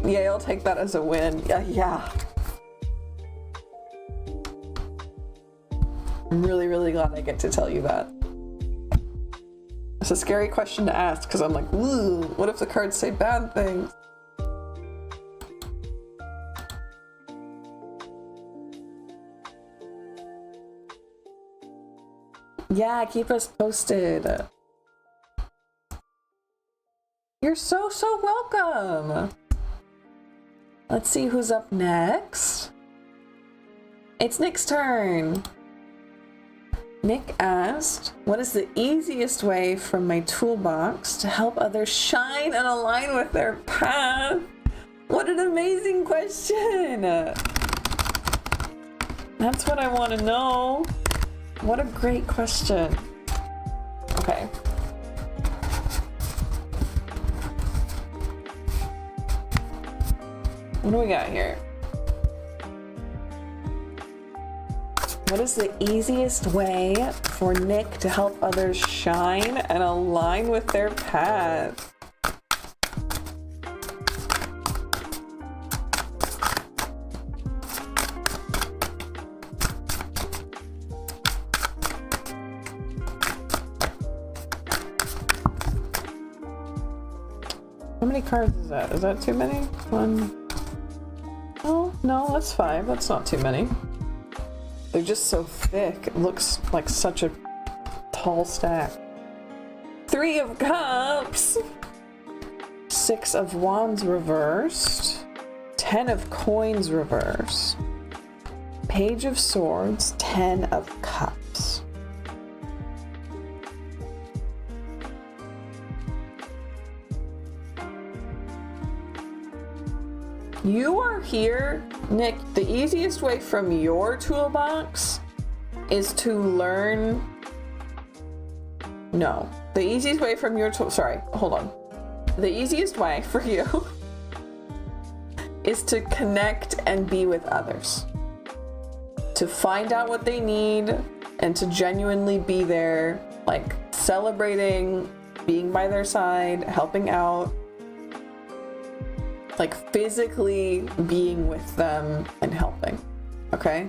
Yeah, I'll take that as a win. Yeah. I'm really, really glad I get to tell you that. It's a scary question to ask because I'm like, ooh, what if the cards say bad things? Yeah, keep us posted. You're so welcome. Let's see who's up next. It's Nick's turn. Nick asked, what is the easiest way from my toolbox to help others shine and align with their path? What an amazing question. That's what I want to know. What a great question. Okay. What do we got here? What is the easiest way for Nick to help others shine and align with their path? How many cards is that? Is that too many? One. Oh, no, that's 5. That's not too many. They're just so thick. It looks like such a tall stack. 3 of Cups. 6 of Wands reversed. 10 of Coins reversed. Page of Swords. 10 of Cups. You are here, Nick. The easiest way from your toolbox is to learn. No, the easiest way from your sorry, hold on. The easiest way for you is to connect and be with others. To find out what they need and to genuinely be there, like celebrating, being by their side, helping out. Like physically being with them and helping, okay?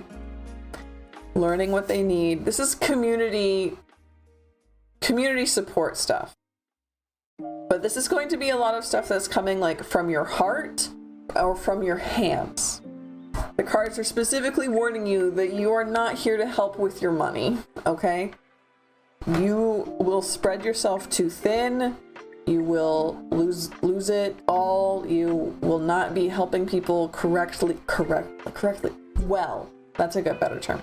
Learning what they need. This is community support stuff. But this is going to be a lot of stuff that's coming like from your heart or from your hands. The cards are specifically warning you that you are not here to help with your money, okay? You will spread yourself too thin. You will lose it all. You will not be helping people correctly. Well, that's a better term.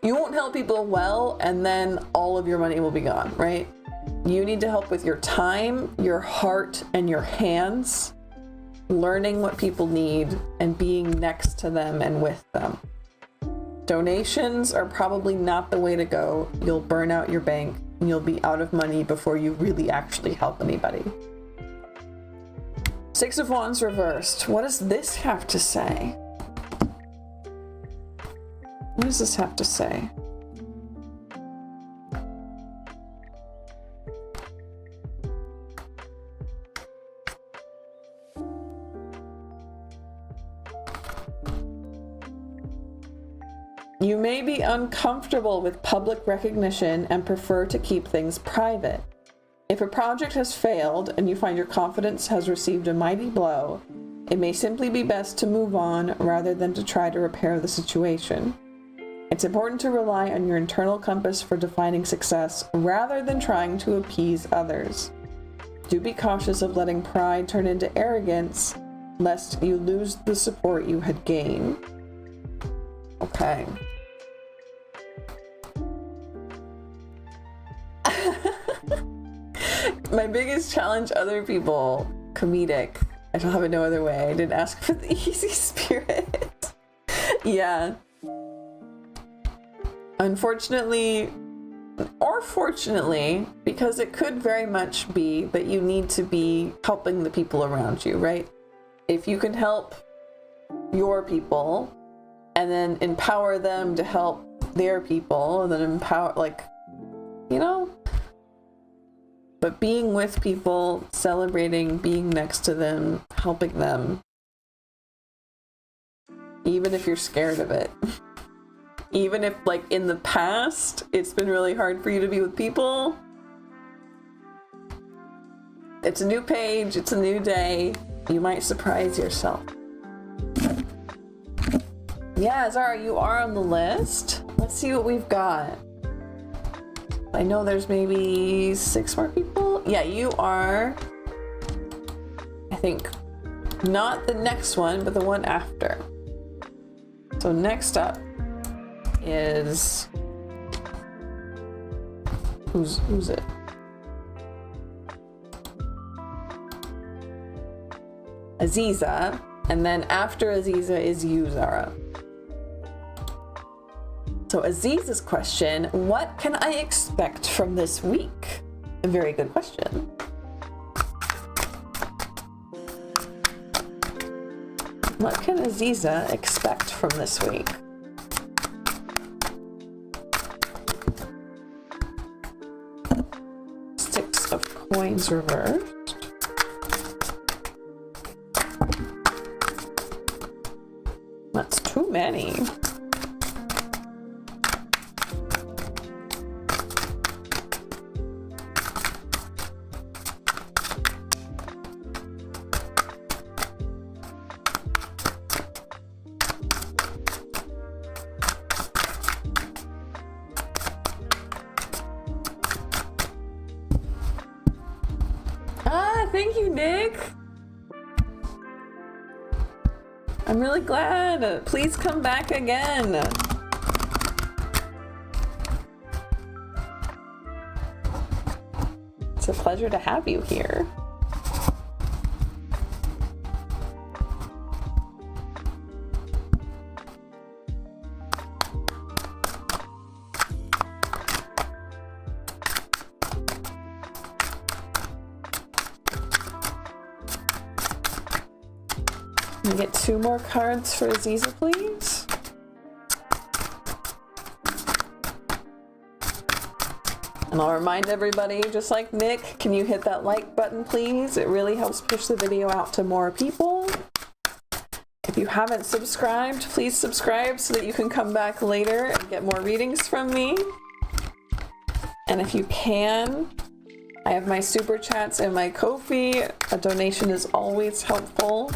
You won't help people well, and then all of your money will be gone, right? You need to help with your time, your heart, and your hands, learning what people need and being next to them and with them. Donations are probably not the way to go. You'll burn out your bank. You'll be out of money before you really actually help anybody. 6 of Wands reversed. What does this have to say? What does this have to say? You may be uncomfortable with public recognition and prefer to keep things private. If a project has failed and you find your confidence has received a mighty blow, it may simply be best to move on rather than to try to repair the situation. It's important to rely on your internal compass for defining success rather than trying to appease others. Do be cautious of letting pride turn into arrogance, lest you lose the support you had gained. Okay. My biggest challenge, other people, comedic. I don't have it no other way. I didn't ask for the easy spirit. Yeah. Unfortunately, or fortunately, because it could very much be that you need to be helping the people around you, right? If you can help your people and then empower them to help their people, and then empower, like, you know? But being with people, celebrating, being next to them, helping them, even if you're scared of it. Even if, like, in the past, it's been really hard for you to be with people. It's a new page, it's a new day. You might surprise yourself. Yeah, Zara, you are on the list. Let's see what we've got. I know there's maybe 6 more people. Yeah, you are, I think, not the next one, but the one after. So next up is, who's it? Aziza, and then after Aziza is you, Zara. So Aziza's question, what can I expect from this week? A very good question. What can Aziza expect from this week? Six of coins reversed. That's too many. Thank you, Nick. I'm really glad. Please come back again. It's a pleasure to have you here. Can we get 2 more cards for Aziza, please? And I'll remind everybody, just like Nick, can you hit that like button, please? It really helps push the video out to more people. If you haven't subscribed, please subscribe so that you can come back later and get more readings from me. And if you can, I have my super chats and my Ko-fi. A donation is always helpful.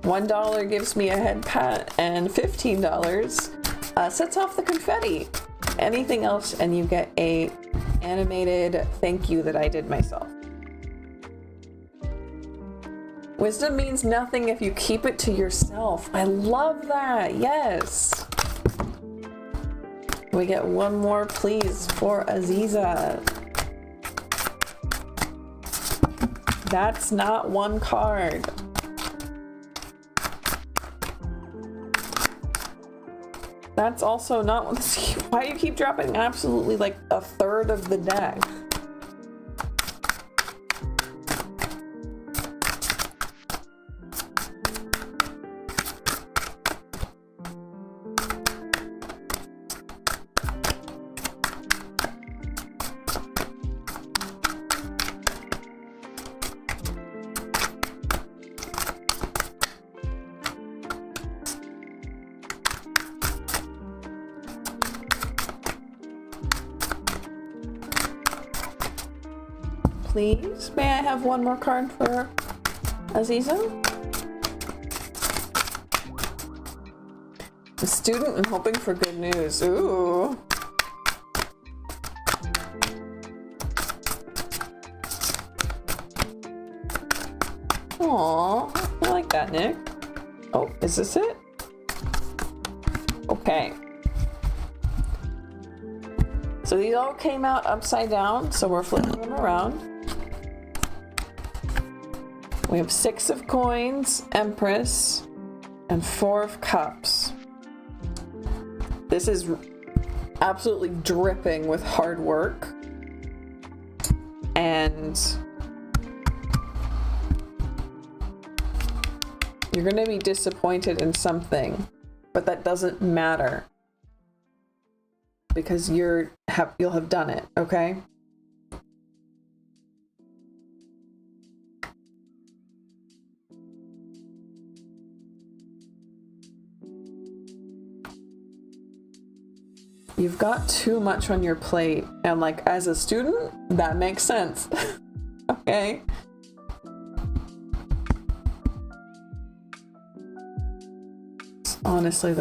$1 gives me a head pat, and $15 sets off the confetti. Anything else, and you get a animated thank you that I did myself. Wisdom means nothing if you keep it to yourself. I love that. Yes. We get 1 more, please, for Aziza. That's not 1 card. That's also not one. Why do you keep dropping absolutely like a third of the deck? please. May I have one more card for Aziza? A student and hoping for good news. Ooh. Aw, I like that, Nick. Oh, is this it? Okay. So these all came out upside down, so we're flipping them around. We have 6 of coins, Empress, and 4 of cups. This is absolutely dripping with hard work. And you're going to be disappointed in something, but that doesn't matter because you'll have done it, okay? You've got too much on your plate, and like as a student, that makes sense. Okay? Honestly,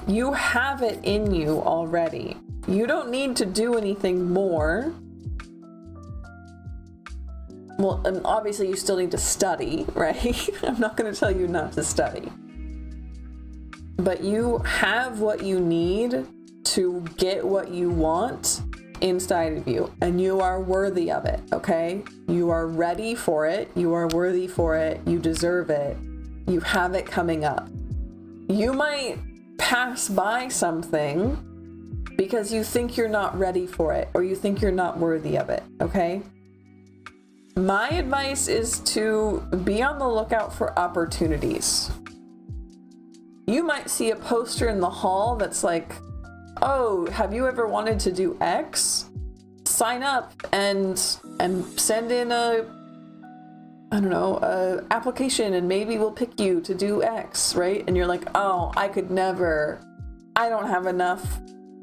you have it in you already. You don't need to do anything more. Well, and obviously you still need to study, right? I'm not going to tell you not to study. But you have what you need to get what you want inside of you, and you are worthy of it, okay? You are ready for it. You are worthy for it. You deserve it. You have it coming up. You might pass by something because you think you're not ready for it, or you think you're not worthy of it, okay? My advice is to be on the lookout for opportunities. You might see a poster in the hall that's like, oh, have you ever wanted to do X? Sign up and send in a application and maybe we'll pick you to do X, right? And you're like, oh, I could never. I don't have enough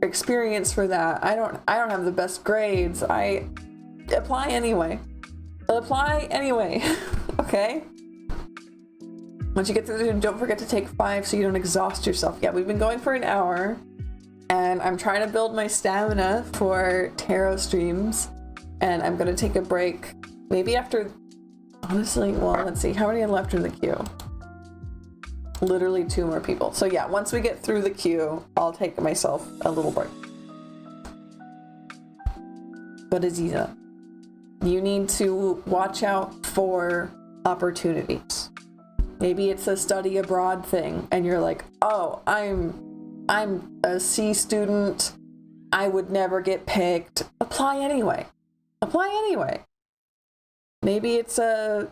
experience for that. I don't have the best grades. I apply anyway. Okay? Once you get through, don't forget to take 5 so you don't exhaust yourself. Yeah, we've been going for an hour, and I'm trying to build my stamina for tarot streams, and I'm gonna take a break. Maybe after, honestly, well, let's see, how many are left in the queue? Literally 2 more people. So yeah, once we get through the queue, I'll take myself a little break. But Aziza, you need to watch out for opportunities. Maybe it's a study abroad thing and you're like, oh, I'm a C student. I would never get picked. Apply anyway. Maybe it's a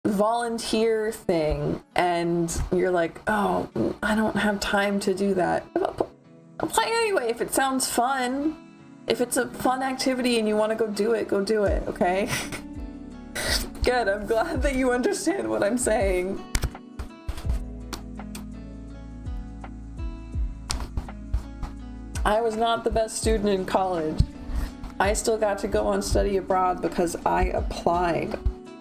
volunteer thing and you're like, oh, I don't have time to do that. Apply anyway if it sounds fun. If it's a fun activity and you want to go do it, okay? Good, I'm glad that you understand what I'm saying. I was not the best student in college. I still got to go on study abroad because I applied.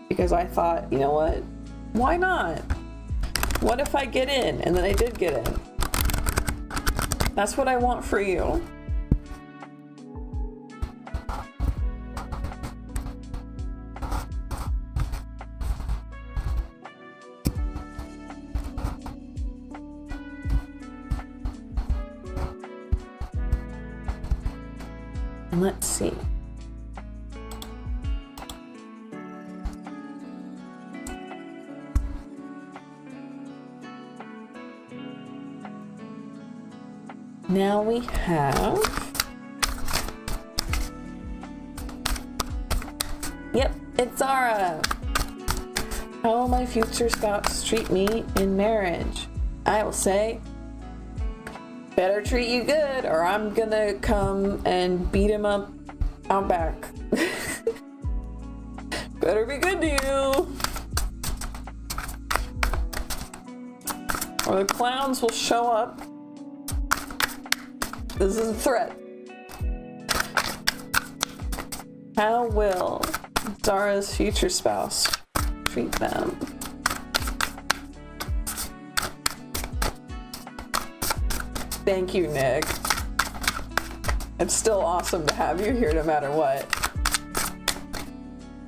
Because I thought, you know what? Why not? What if I get in? And then I did get in. That's what I want for you. Let's see. Now we have, yep, it's Zara. How will my future scouts treat me in marriage? I will say, better treat you good or I'm gonna come and beat him up out back. Better be good to you. Or the clowns will show up. This is a threat. How will Zara's future spouse treat them? Thank you, Nick. It's still awesome to have you here no matter what.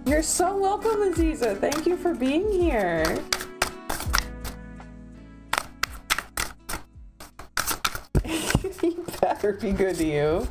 You're so welcome, Aziza. Thank you for being here. He better be good to you.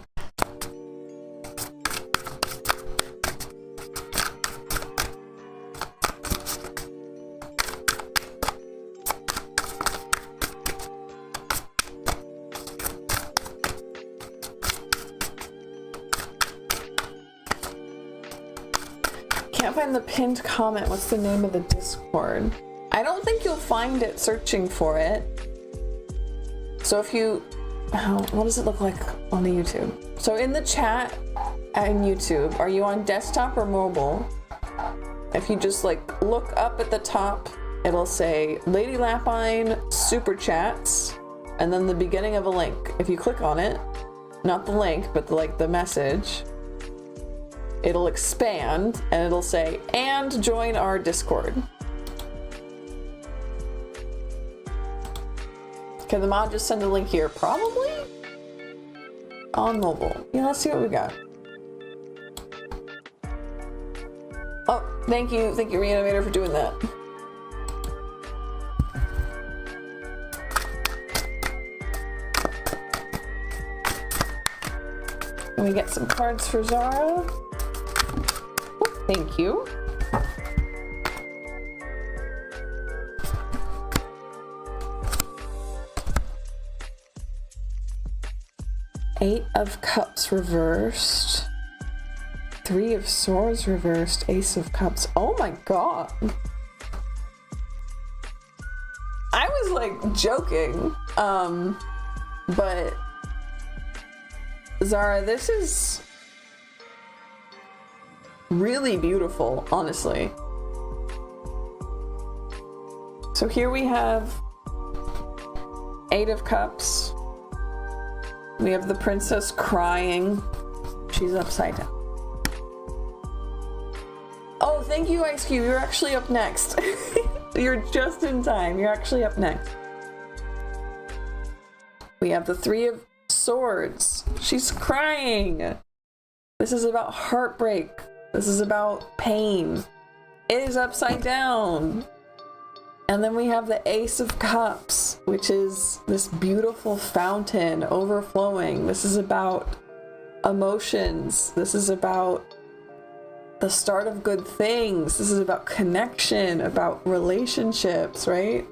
Can't find the pinned comment. What's the name of the Discord? I don't think you'll find it searching for it. So if you, what does it look like on the YouTube? So in the chat and YouTube, are you on desktop or mobile? If you just like look up at the top, it'll say Lady Lapine Super Chats, and then the beginning of a link. If you click on it, not the link, but the message, it'll expand and it'll say, and join our Discord. Can the mod just send a link here? Probably? On mobile. Yeah, let's see what we got. Oh, thank you, Reanimator, for doing that. Can we get some cards for Zara? Thank you. Eight of Cups reversed. Three of Swords reversed. Ace of Cups. Oh my god. I was like joking. But Zara, this is really beautiful, honestly. So here we have Eight of Cups. We have the princess crying. She's upside down. Oh, thank you, Ice Cube. You're actually up next. You're just in time. You're actually up next. We have the Three of Swords. She's crying. This is about heartbreak. This is about pain. It is upside down. And then we have the Ace of Cups, which is this beautiful fountain overflowing. This is about emotions. This is about the start of good things. This is about connection, about relationships, right?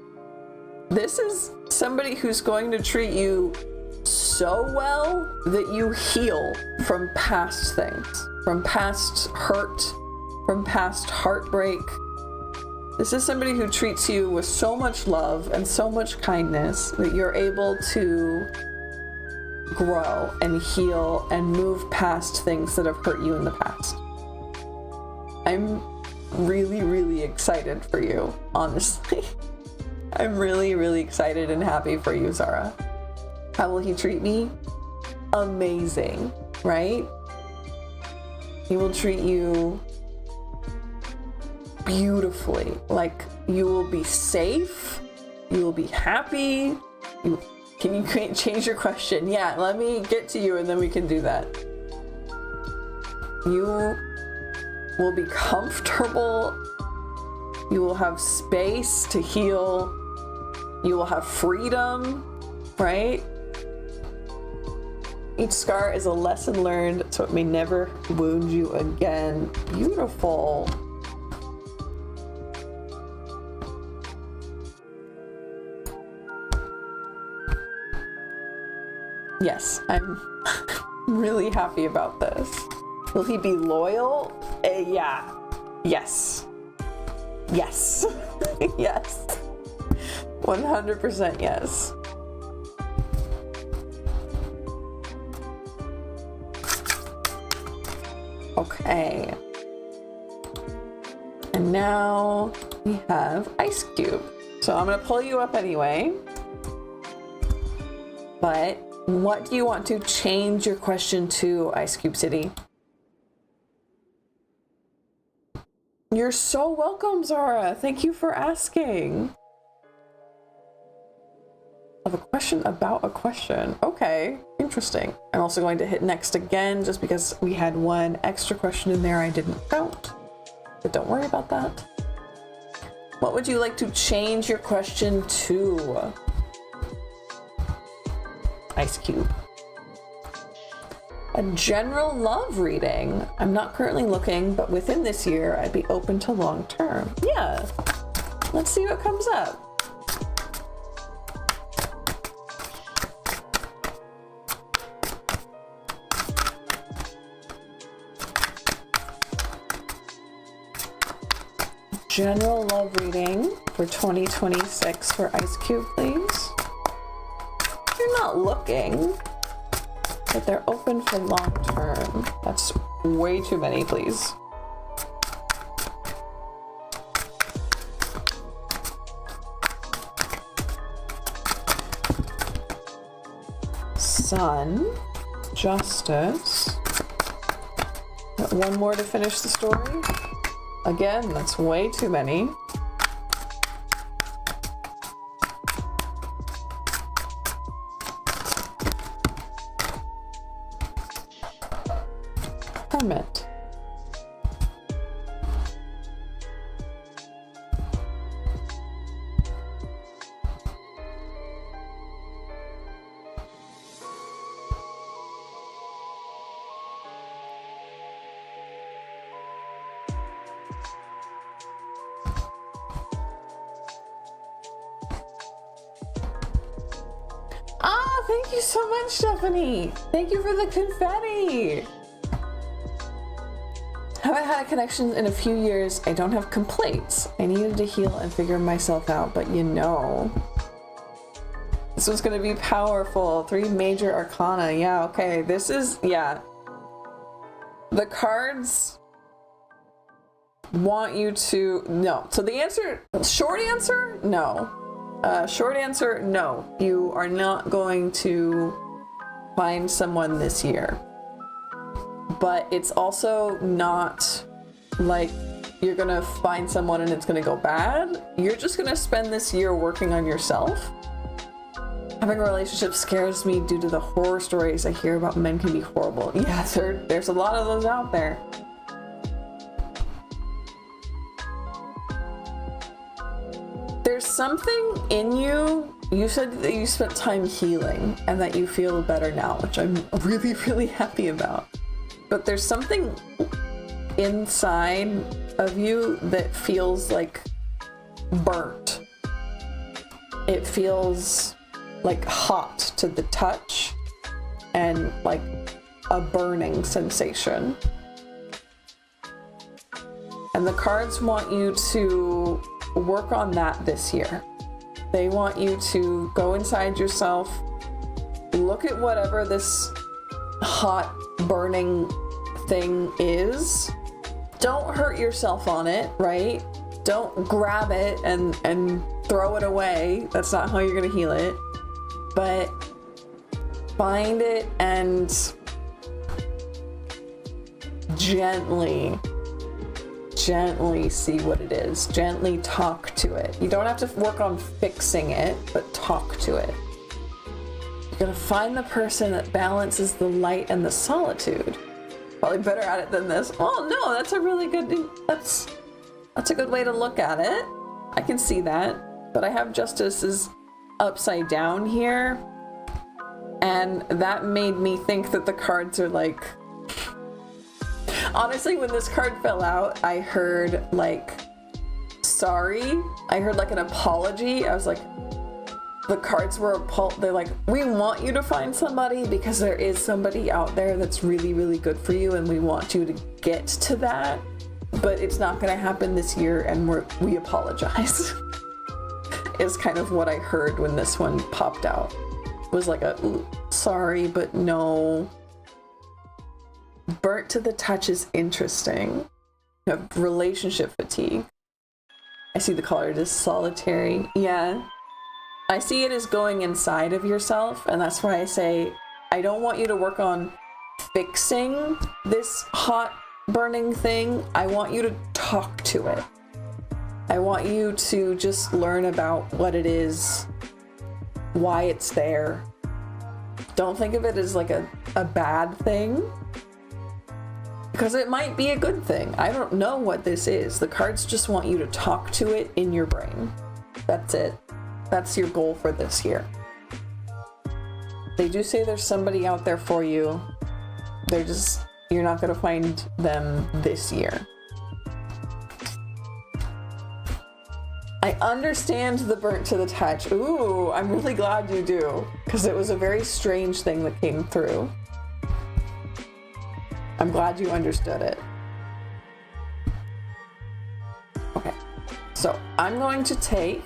This is somebody who's going to treat you so well that you heal from past things, from past hurt, from past heartbreak. This is somebody who treats you with so much love and so much kindness that you're able to grow and heal and move past things that have hurt you in the past. I'm really, really excited for you, honestly. I'm really, really excited and happy for you, Zara. How will he treat me? Amazing, right? He will treat you beautifully. Like, you will be safe, you will be happy. Can you change your question? Yeah, let me get to you and then we can do that. You will be comfortable. You will have space to heal. You will have freedom, right? Each scar is a lesson learned, so it may never wound you again. Beautiful. Yes, I'm really happy about this. Will he be loyal? Yeah. Yes. Yes. Yes. 100% yes. Okay. And now we have Ice Cube. So I'm gonna pull you up anyway. But what do you want to change your question to, Ice Cube City? You're so welcome, Zara. Thank you for asking. Of a question about a question. Okay, interesting. I'm also going to hit next again just because we had one extra question in there I didn't count. But don't worry about that. What would you like to change your question to? Ice Cube. A general love reading. I'm not currently looking, but within this year, I'd be open to long term. Yeah. Let's see what comes up. General love reading for 2026 for Ice Cube, please. You're not looking, but they're open for long term. That's way too many, please. Sun, Justice. Got one more to finish the story. Again, that's way too many. Hermit. Ah, thank you so much, Stephanie. Thank you for the confetti. Haven't had a connection in a few years. I don't have complaints. I needed to heal and figure myself out, but you know. This was gonna be powerful. 3 major arcana. Yeah, okay. This is, yeah. The cards want you to, no. So the answer, short answer, no. Short answer, no. You are not going to find someone this year. But it's also not like you're gonna find someone and it's gonna go bad. You're just gonna spend this year working on yourself. Having a relationship scares me due to the horror stories I hear about men can be horrible. Yeah, there's a lot of those out there. There's something in you. You said that you spent time healing and that you feel better now, which I'm really, really happy about. But there's something inside of you that feels like burnt. It feels like hot to the touch and like a burning sensation. And the cards want you to work on that this year. They want you to go inside yourself, look at whatever this hot burning thing is. Don't hurt yourself on it, right? Don't grab it and throw it away. That's not how you're gonna heal it. But find it and gently see what it is. Gently talk to it. You don't have to work on fixing it, but talk to it. You're gonna find the person that balances the light and the solitude. Probably better at it than this. Oh no, that's a really good, that's a good way to look at it. I can see that. But I have Justice is upside down here. And that made me think that the cards are like, honestly, when this card fell out, I heard like, sorry. I heard like an apology. I was like, the cards were, they're like, we want you to find somebody because there is somebody out there that's really, really good for you and we want you to get to that, but it's not gonna happen this year and we apologize. Is kind of what I heard when this one popped out. It was like a, ooh, sorry, but no. Burnt to the touch is interesting. You have relationship fatigue. I see the card as solitary. Yeah. I see it as going inside of yourself, and that's why I say I don't want you to work on fixing this hot burning thing, I want you to talk to it. I want you to just learn about what it is, why it's there. Don't think of it as like a bad thing, because it might be a good thing. I don't know what this is. The cards just want you to talk to it in your brain. That's it. That's your goal for this year. They do say there's somebody out there for you. You're not gonna find them this year. I understand the burnt to the touch. Ooh, I'm really glad you do, because it was a very strange thing that came through. I'm glad you understood it. Okay, so I'm going to take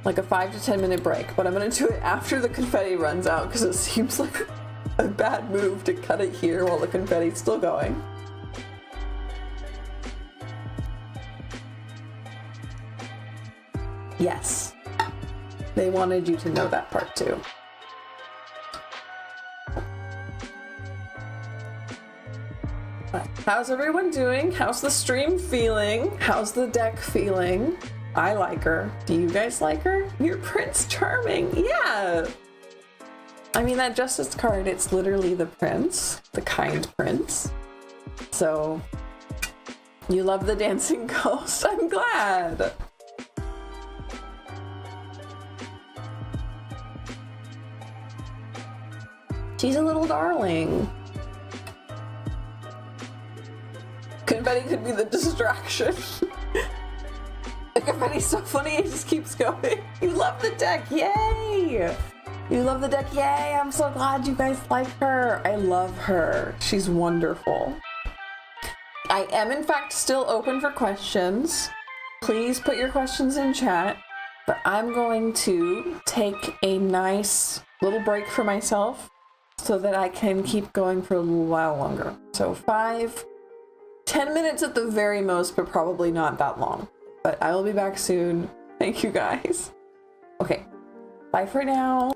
like a 5 to 10 minute break, but I'm going to do it after the confetti runs out, because it seems like a bad move to cut it here while the confetti's still going. Yes, they wanted you to know that part too. How's everyone doing? How's the stream feeling? How's the deck feeling? I like her. Do you guys like her? You're Prince Charming. Yeah. I mean, that Justice card, it's literally the prince, the kind prince. So, you love the dancing ghost. I'm glad. She's a little darling. Confetti could be the distraction. The confetti's so funny, it just keeps going. You love the deck, yay! You love the deck, yay! I'm so glad you guys like her. I love her. She's wonderful. I am in fact still open for questions. Please put your questions in chat. But I'm going to take a nice little break for myself, so that I can keep going for a little while longer. So 10 minutes at the very most, but probably not that long. But I will be back soon. Thank you guys. Okay, bye for now.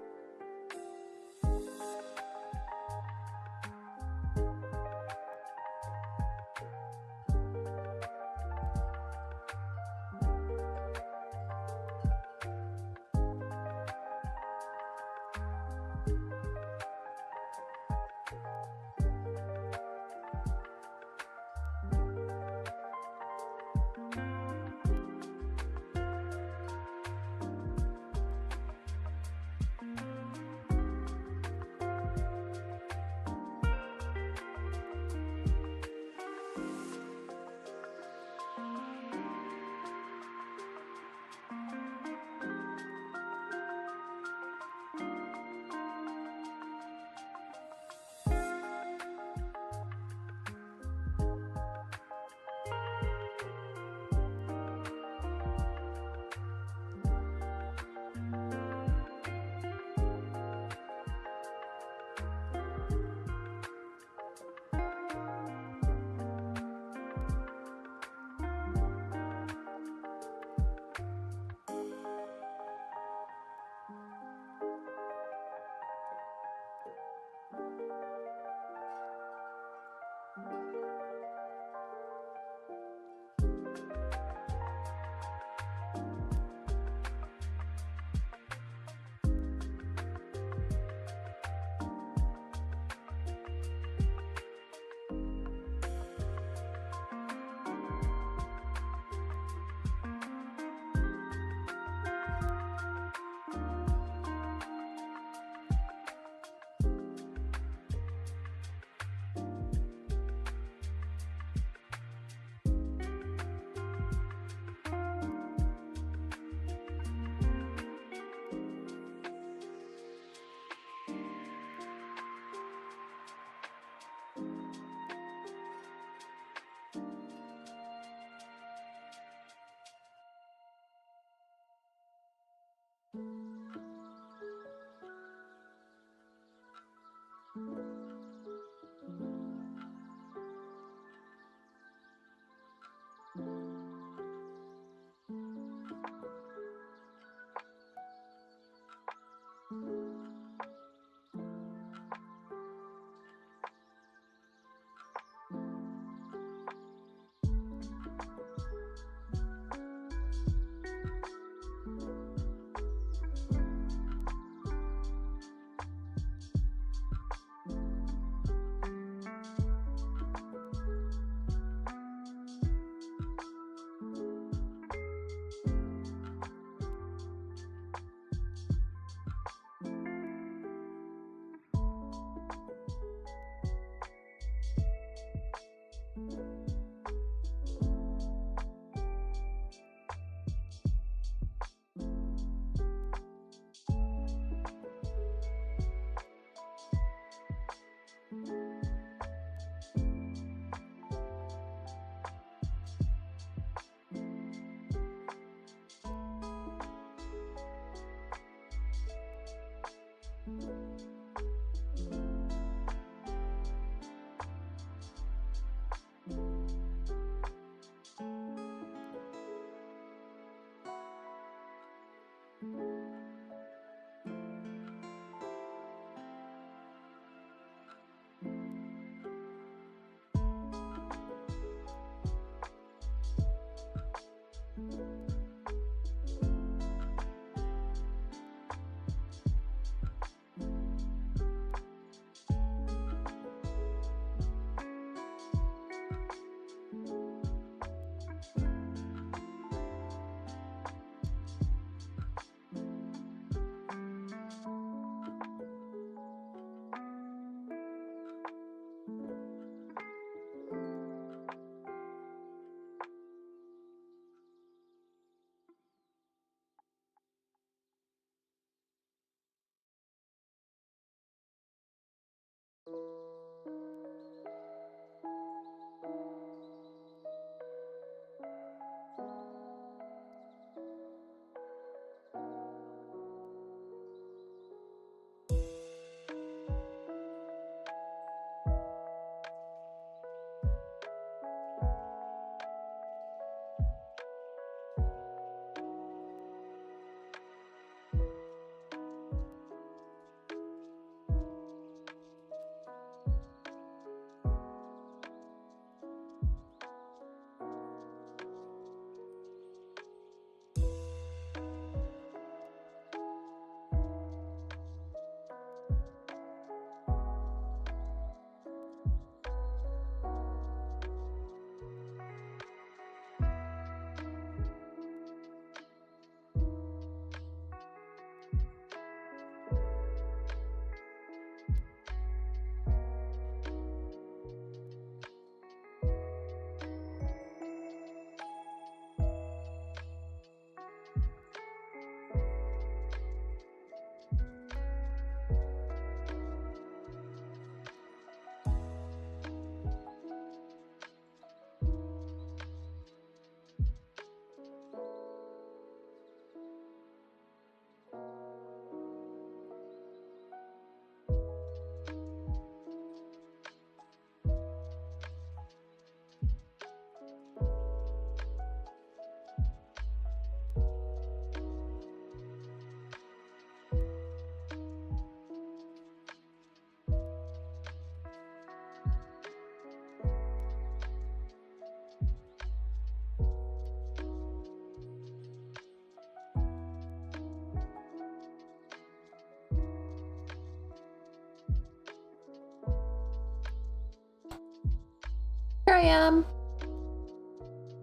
am.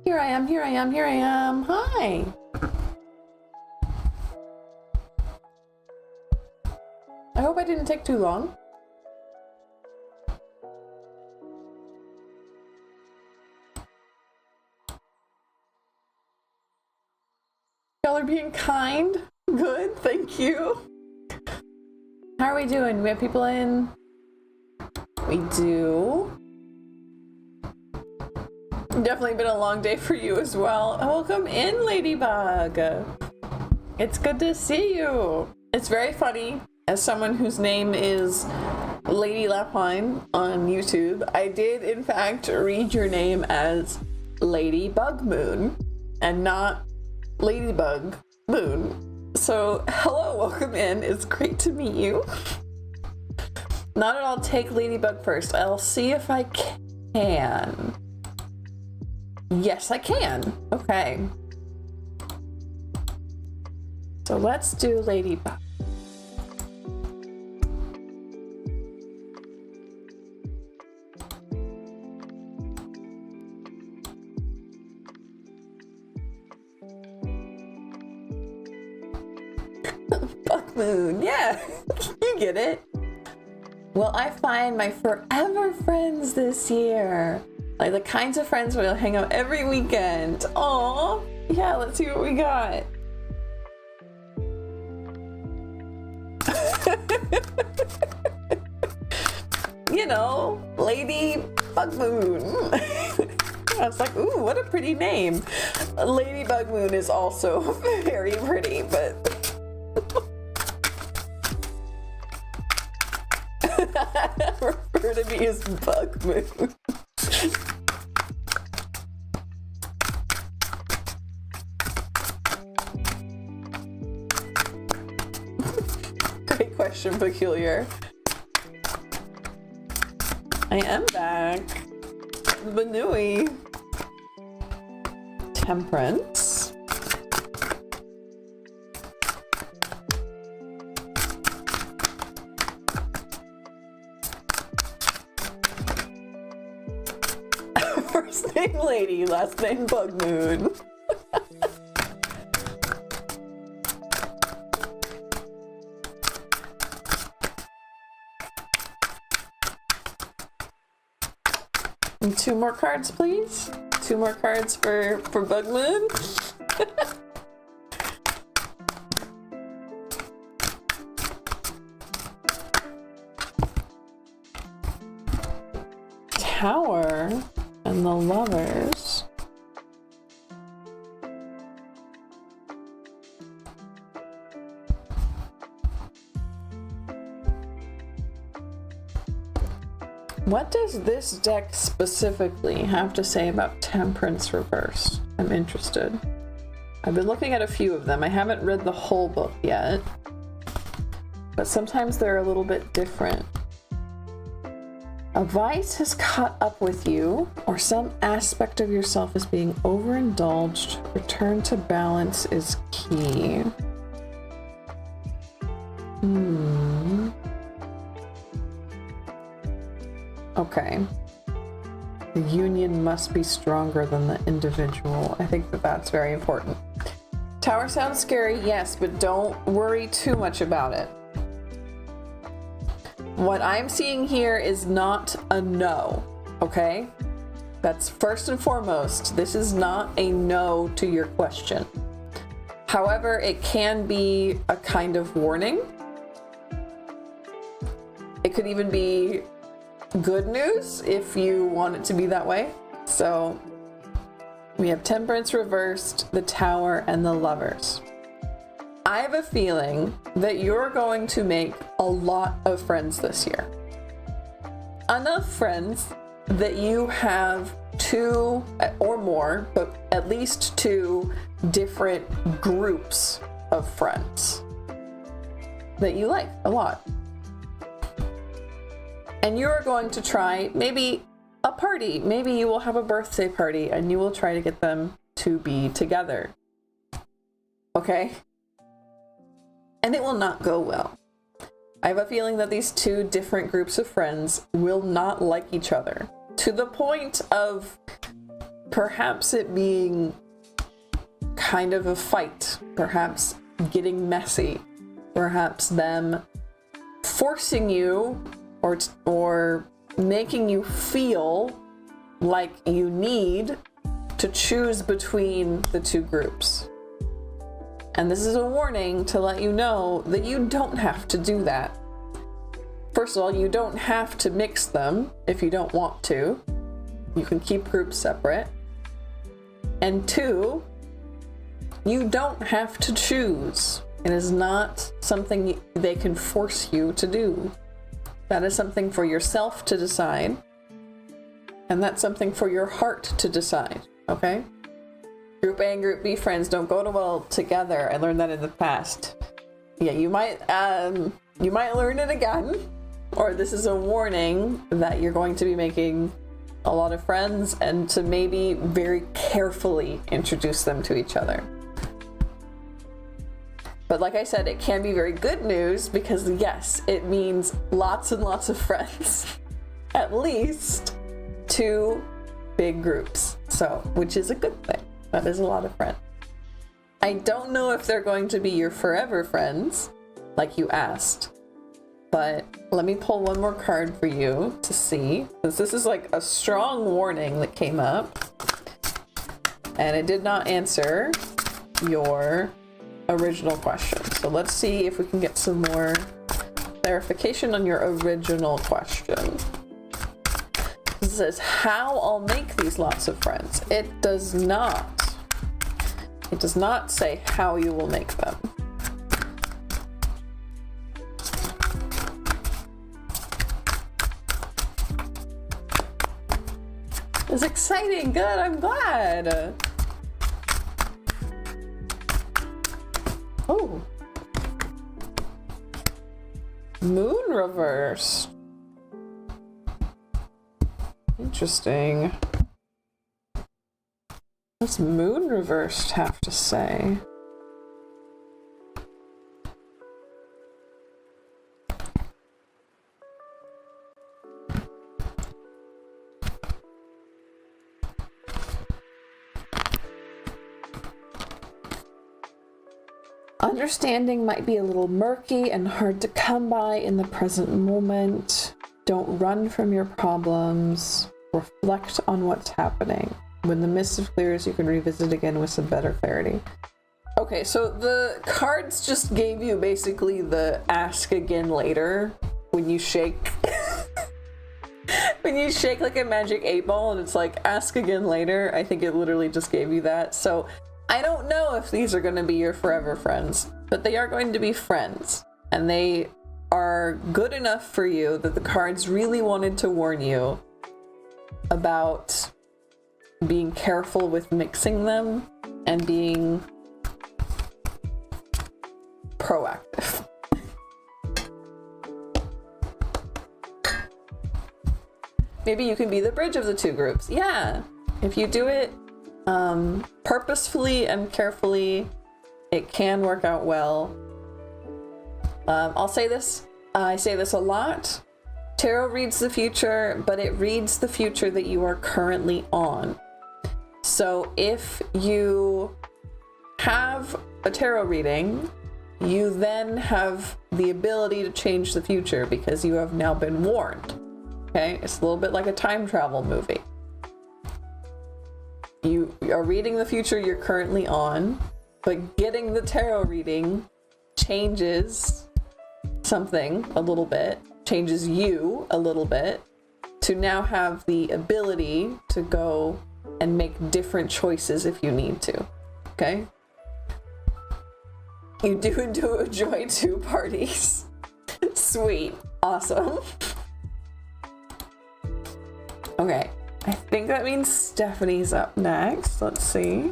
Here I am, here I am, here I am. Hi. I hope I didn't take too long. Y'all are being kind. Good, thank you. How are we doing? We have people in? We do. Definitely been a long day for you as well. Welcome in, Ladybug. It's good to see you. It's very funny, as someone whose name is Lady Lapine on YouTube, I did in fact read your name as Lady Bug Moon and not Ladybug Moon. So hello, welcome in. It's great to meet you. Not at all, take Ladybug first. I'll see if I can. Yes, I can. Okay. So let's do Ladybug. Bug Moon, yeah, you get it. Will I find my forever friends this year? Like the kinds of friends where we'll hang out every weekend. Aww, yeah, let's see what we got. You know, Lady Bug Moon. I was like, ooh, what a pretty name. Lady Bug Moon is also very pretty, but refer to me as Bug Moon. Great question, Peculiar. I am back. Banui. Temperance. First name Lady, last name Bug Moon. And 2 more cards, please. 2 more cards for Bug Moon. Tower and the Lovers. What does this deck specifically have to say about Temperance Reverse? I'm interested. I've been looking at a few of them. I haven't read the whole book yet, but sometimes they're a little bit different. A vice has caught up with you, or some aspect of yourself is being overindulged. Return to balance is key. Okay. The union must be stronger than the individual. I think that that's very important. Tower sounds scary, yes, but don't worry too much about it. What I'm seeing here is not a no, okay? That's first and foremost. This is not a no to your question. However, it can be a kind of warning. It could even be good news if you want it to be that way. So we have Temperance Reversed, the Tower, and the Lovers. I have a feeling that you're going to make a lot of friends this year. Enough friends that you have 2 or more, but at least 2 different groups of friends that you like a lot. And you're going to try maybe a party. Maybe you will have a birthday party and you will try to get them to be together. Okay? And it will not go well. I have a feeling that these 2 different groups of friends will not like each other. to the point of perhaps it being kind of a fight, perhaps getting messy, perhaps them forcing you or making you feel like you need to choose between the two groups. And this is a warning to let you know that you don't have to do that. First of all, you don't have to mix them if you don't want to. You can keep groups separate. And two, you don't have to choose. It is not something they can force you to do. That is something for yourself to decide. And that's something for your heart to decide, okay? Group A and Group B friends don't go well together. I learned that in the past. Yeah, you might learn it again, or this is a warning that you're going to be making a lot of friends and to maybe very carefully introduce them to each other. But like I said, it can be very good news because yes, it means lots and lots of friends. At least 2 big groups. So, which is a good thing. That is a lot of friends. I don't know if they're going to be your forever friends, like you asked. But let me pull one more card for you to see. Because this is like a strong warning that came up. And it did not answer your original question. So let's see if we can get some more clarification on your original question. It says, how I'll make these lots of friends. It does not say how you will make them. It's exciting. Good. I'm glad. Oh. Moon reverse. Interesting. What's moon reversed have to say? Understanding might be a little murky and hard to come by in the present moment. Don't run from your problems. Reflect on what's happening. When the mist clears, you can revisit again with some better clarity. Okay, so the cards just gave you basically the ask again later when you shake. When you shake like a magic 8-ball and it's like ask again later. I think it literally just gave you that. So I don't know if these are going to be your forever friends, but they are going to be friends. And they are good enough for you that the cards really wanted to warn you about being careful with mixing them and being proactive. Maybe you can be the bridge of the 2 groups. Yeah, if you do it purposefully and carefully, it can work out well. I'll say this, I say this a lot. Tarot reads the future, but it reads the future that you are currently on. So if you have a tarot reading, you then have the ability to change the future because you have now been warned. Okay, it's a little bit like a time travel movie. You are reading the future you're currently on, but getting the tarot reading changes something a little bit, changes you a little bit, to now have the ability to go and make different choices if you need to. Okay? You do enjoy 2 parties. Sweet. Awesome. Okay. I think that means Stephanie's up next. Let's see.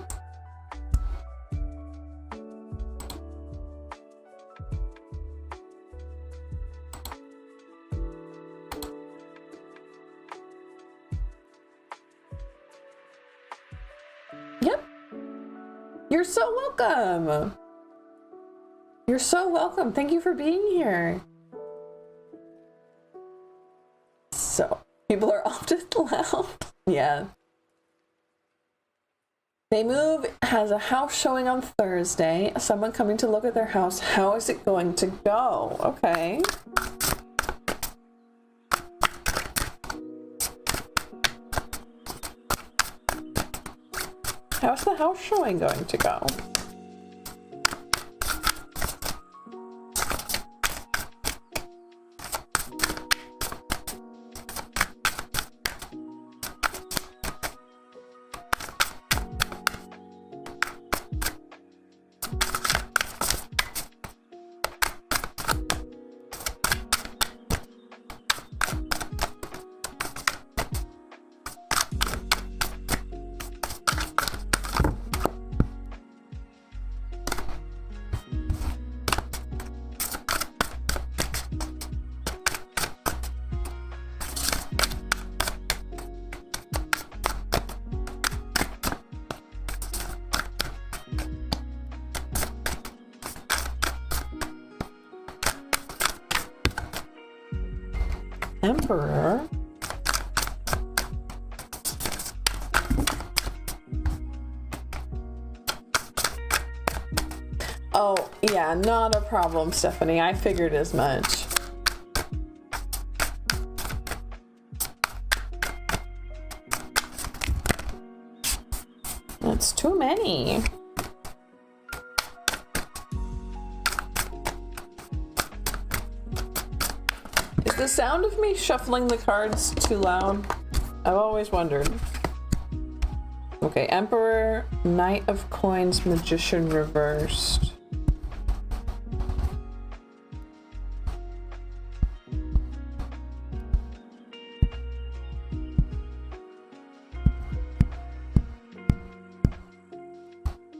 Yep. You're so welcome. You're so welcome. Thank you for being here. So, people are often loud. Yeah. They Move has a house showing on Thursday. Someone coming to look at their house. How is it going to go? Okay. How's the house showing going to go? Emperor? Oh, yeah, not a problem, Stephanie. I figured as much. That's too many. Is the sound of me shuffling the cards too loud? I've always wondered. Okay, Emperor, Knight of Coins, Magician reversed.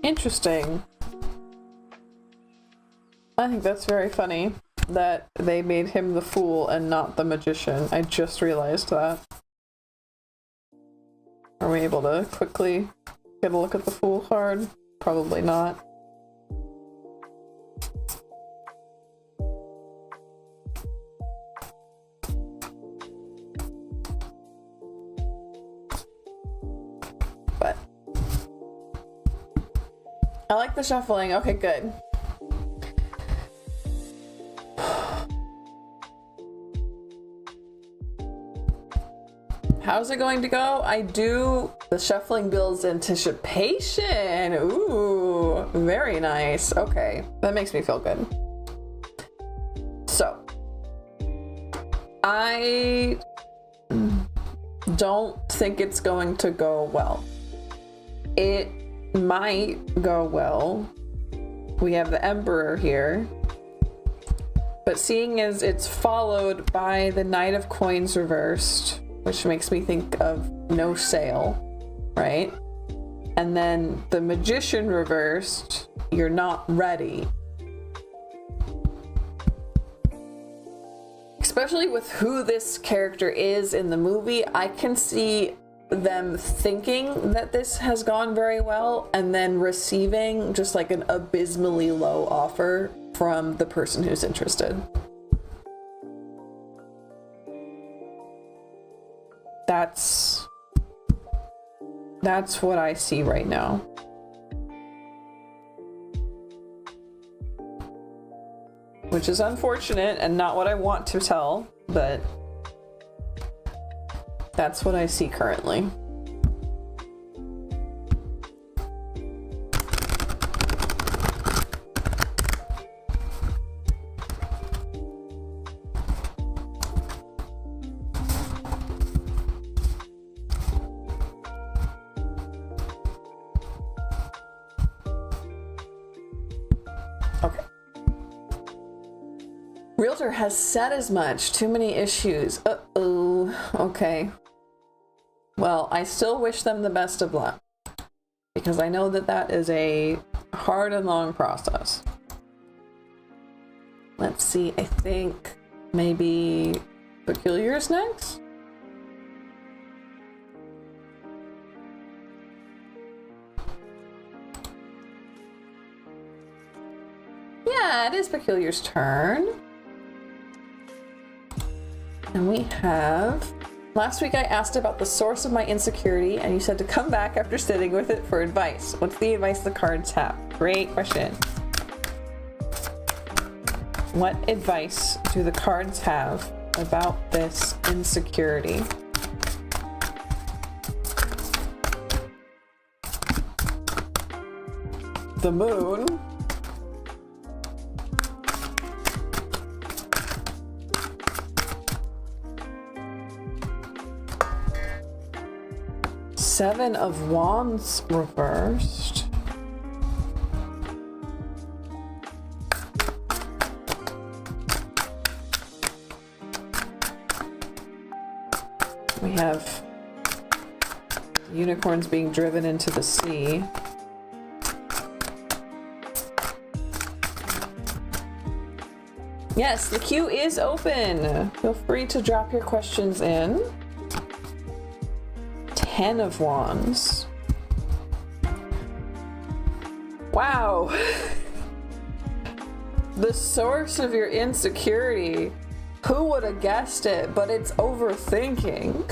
Interesting. I think that's very funny that they made him the fool and not the magician. I just realized that. Are we able to quickly get a look at the fool card? Probably not. But I like the shuffling. Okay, good. How's it going to go? The shuffling builds anticipation. Ooh, very nice. Okay, that makes me feel good. So, I don't think it's going to go well. It might go well. We have the Emperor here. But seeing as it's followed by the Knight of Coins reversed, which makes me think of no sale, right? And then the Magician reversed, you're not ready. Especially with who this character is in the movie, I can see them thinking that this has gone very well and then receiving just like an abysmally low offer from the person who's interested. That's what I see right now. Which is unfortunate and not what I want to tell, but that's what I see currently. Okay. Realtor has said as much. Too many issues. Uh-oh. Okay. Well, I still wish them the best of luck, because I know that that is a hard and long process. Let's see, I think maybe Peculiar's next? Yeah, it is Peculiar's turn. And we have Last week I asked about the source of my insecurity, and you said to come back after sitting with it for advice. What's the advice the cards have? Great question. What advice do the cards have about this insecurity? The moon. Seven of Wands reversed. We have unicorns being driven into the sea. Yes, the queue is open. Feel free to drop your questions in. 10 of Wands. Wow. The source of your insecurity. Who would have guessed it? But it's overthinking.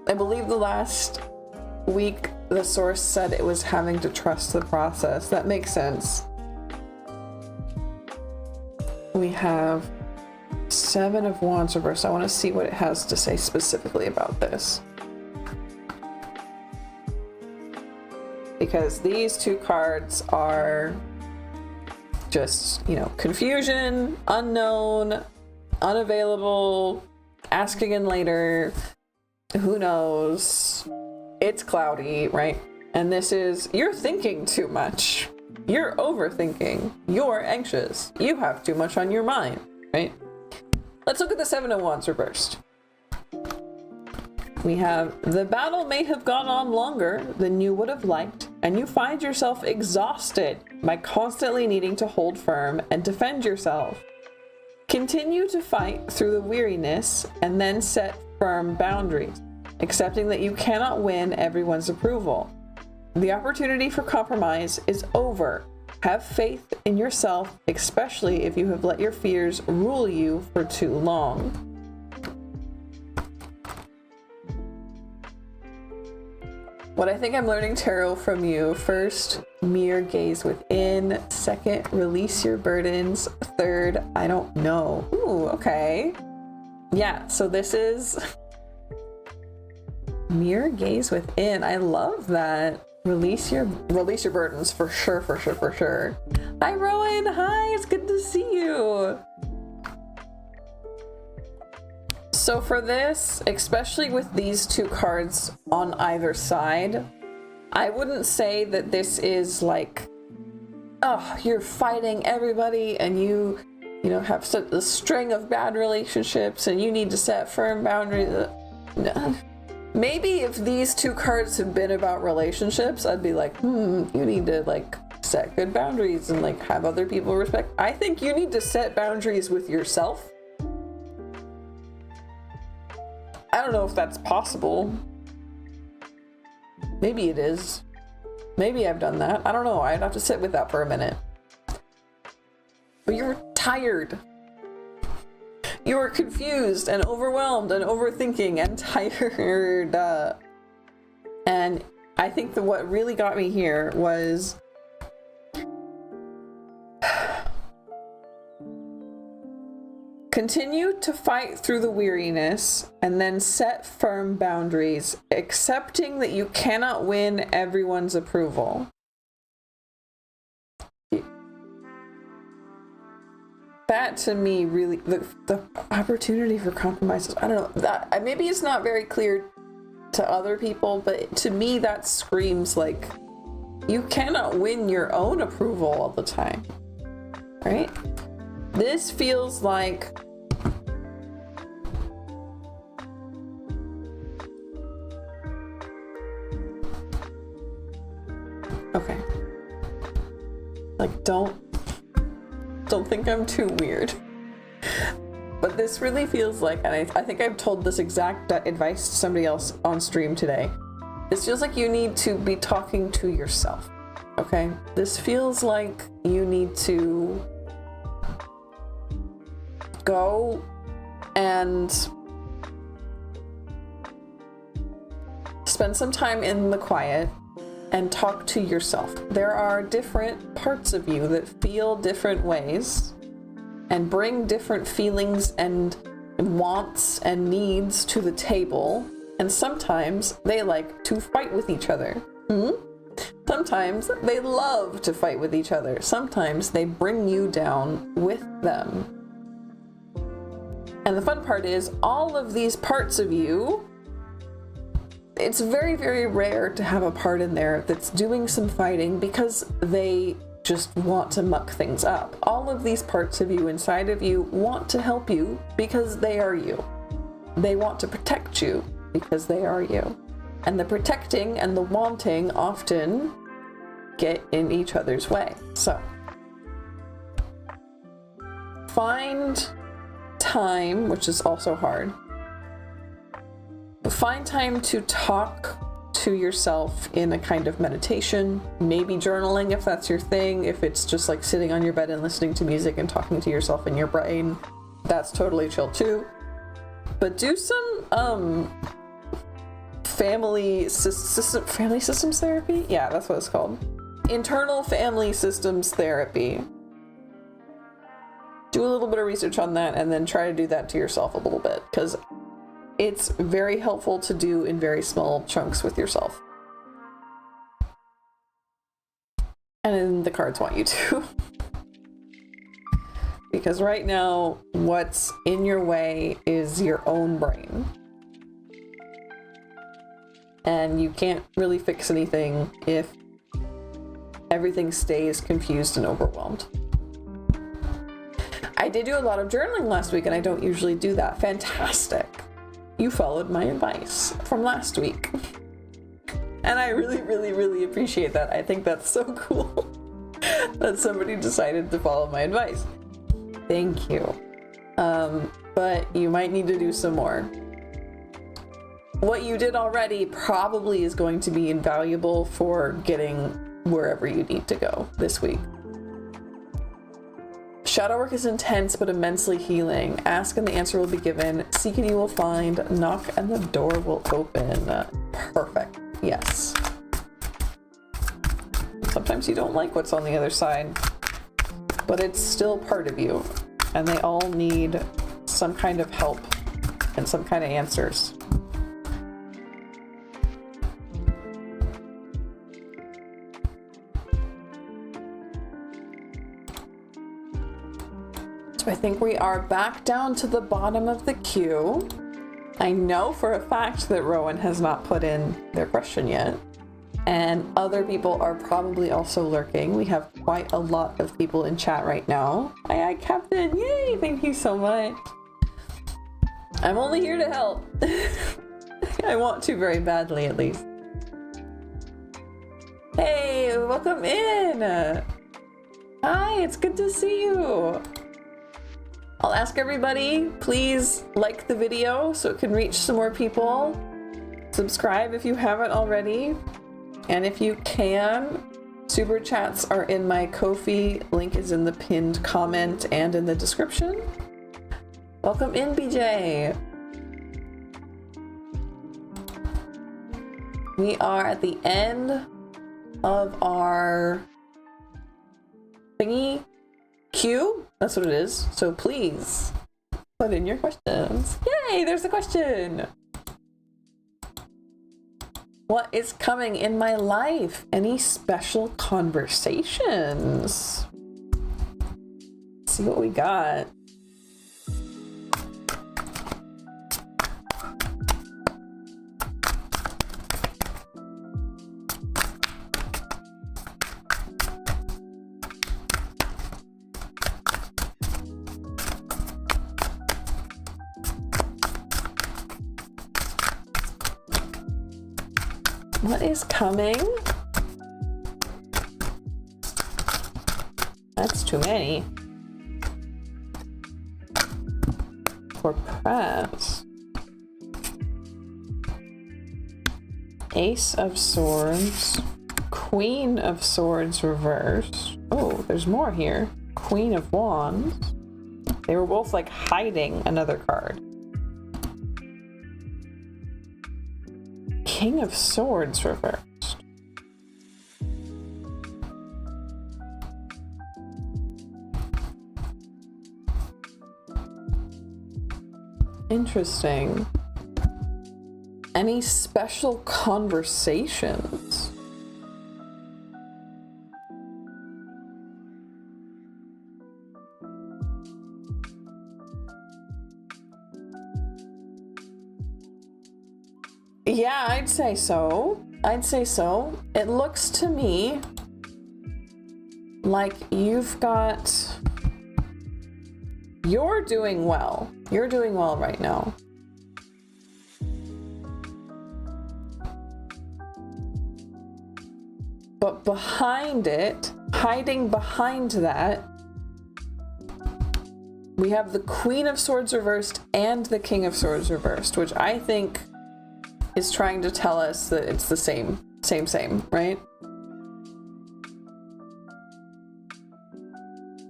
I believe the last week the source said it was having to trust the process. That makes sense. We have 7 of Wands reversed. I want to see what it has to say specifically about this. Because these two cards are just, you know, confusion, unknown, unavailable, asking in later, who knows, it's cloudy, right? And this is, you're thinking too much. You're overthinking. You're anxious. You have too much on your mind, right? Let's look at the 7 of Wands reversed. We have, the battle may have gone on longer than you would have liked, and you find yourself exhausted by constantly needing to hold firm and defend yourself. Continue to fight through the weariness and then set firm boundaries, accepting that you cannot win everyone's approval. The opportunity for compromise is over. Have faith in yourself, especially if you have let your fears rule you for too long. What I think I'm learning tarot from you: first, mirror gaze within. Second, release your burdens. Third, I don't know. Ooh, okay. Yeah, so this is mirror gaze within. I love that. Release your burdens, for sure, for sure, for sure. Hi, Rowan. Hi, it's good to see you. So for this, especially with these two cards on either side, I wouldn't say that this is like, oh, you're fighting everybody and you know, have such a string of bad relationships and you need to set firm boundaries. No. Maybe if these two cards had been about relationships, I'd be like, you need to like set good boundaries and like have other people respect. I think you need to set boundaries with yourself. I don't know if that's possible. Maybe it is. Maybe I've done that. I don't know. I'd have to sit with that for a minute. But you're tired. You were confused and overwhelmed and overthinking and tired. And I think that what really got me here was continue to fight through the weariness and then set firm boundaries, accepting that you cannot win everyone's approval. That to me really, the opportunity for compromises, I don't know, that maybe it's not very clear to other people, but to me that screams like you cannot win your own approval all the time, right? This feels like okay. Like don't think I'm too weird. But this really feels like, and I think I've told this exact advice to somebody else on stream today. This feels like you need to be talking to yourself. Okay? This feels like you need to go and spend some time in the quiet and talk to yourself. There are different parts of you that feel different ways and bring different feelings and wants and needs to the table. And sometimes they like to fight with each other. Sometimes they love to fight with each other. Sometimes they bring you down with them. And the fun part is all of these parts of you, it's very, very rare to have a part in there that's doing some fighting because they just want to muck things up. All of these parts of you inside of you want to help you because they are you. They want to protect you because they are you. And the protecting and the wanting often get in each other's way. So find time, which is also hard. Find time to talk to yourself in a kind of meditation, maybe journaling if that's your thing. If it's just like sitting on your bed and listening to music and talking to yourself in your brain, that's totally chill too. But do some family systems therapy? Yeah, that's what it's called. Internal family systems therapy. Do a little bit of research on that and then try to do that to yourself a little bit, because it's very helpful to do in very small chunks with yourself. And then the cards want you to. Because right now, what's in your way is your own brain. And you can't really fix anything if everything stays confused and overwhelmed. I did do a lot of journaling last week, and I don't usually do that. Fantastic. You followed my advice from last week. And I really, really, really appreciate that. I think that's so cool that somebody decided to follow my advice. Thank you. But you might need to do some more. What you did already probably is going to be invaluable for getting wherever you need to go this week. Shadow work is intense but immensely healing. Ask and the answer will be given. Seek and you will find. Knock and the door will open. Perfect. Yes. Sometimes you don't like what's on the other side, but it's still part of you, and they all need some kind of help and some kind of answers. So I think we are back down to the bottom of the queue. I know for a fact that Rowan has not put in their question yet, and other people are probably also lurking. We have quite a lot of people in chat right now. Aye, Captain, yay, thank you so much. I'm only here to help. I want to very badly, at least. Hey, welcome in. Hi, it's good to see you. I'll ask everybody, please like the video so it can reach some more people. Subscribe if you haven't already. And if you can, super chats are in my Ko-fi. Link is in the pinned comment and in the description. Welcome in, BJ. We are at the end of our thingy queue. That's what it is. So please put in your questions. Yay, there's the question. What is coming in my life? Any special conversations? Let's see what we got. What is coming? That's too many. For press. Ace of Swords. Queen of Swords reversed. Oh, there's more here. Queen of Wands. They were both like hiding another card. King of Swords reversed. Interesting. Any special conversations? Yeah, I'd say so. I'd say so. It looks to me like you're doing well. You're doing well right now. But behind it, hiding behind that, we have the Queen of Swords reversed and the King of Swords reversed, which I think is trying to tell us that it's the same, right?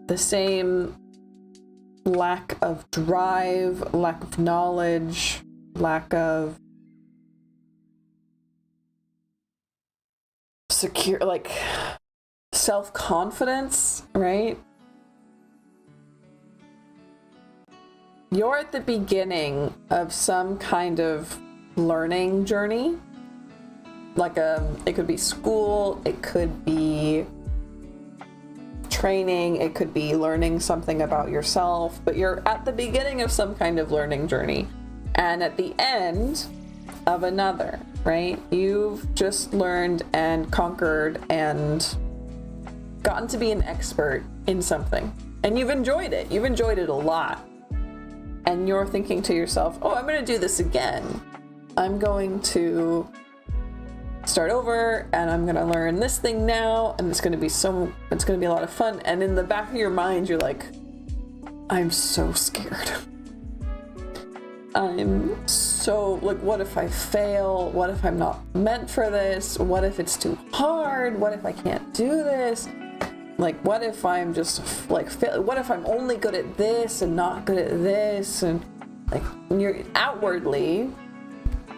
The same lack of drive, lack of knowledge, lack of secure, like self-confidence, right? You're at the beginning of some kind of learning journey. Like it could be school, it could be training, it could be learning something about yourself, but you're at the beginning of some kind of learning journey and at the end of another, right? You've just learned and conquered and gotten to be an expert in something, and you've enjoyed it. You've enjoyed it a lot. And you're thinking to yourself, oh, I'm going to do this again. I'm going to start over and I'm going to learn this thing now, and it's going to be a lot of fun. And in the back of your mind, you're like, I'm so scared. I'm so, like, what if I fail? What if I'm not meant for this? What if it's too hard? What if I can't do this? Like, what if I'm just, like, what if I'm only good at this and not good at this? And, like, you're outwardly,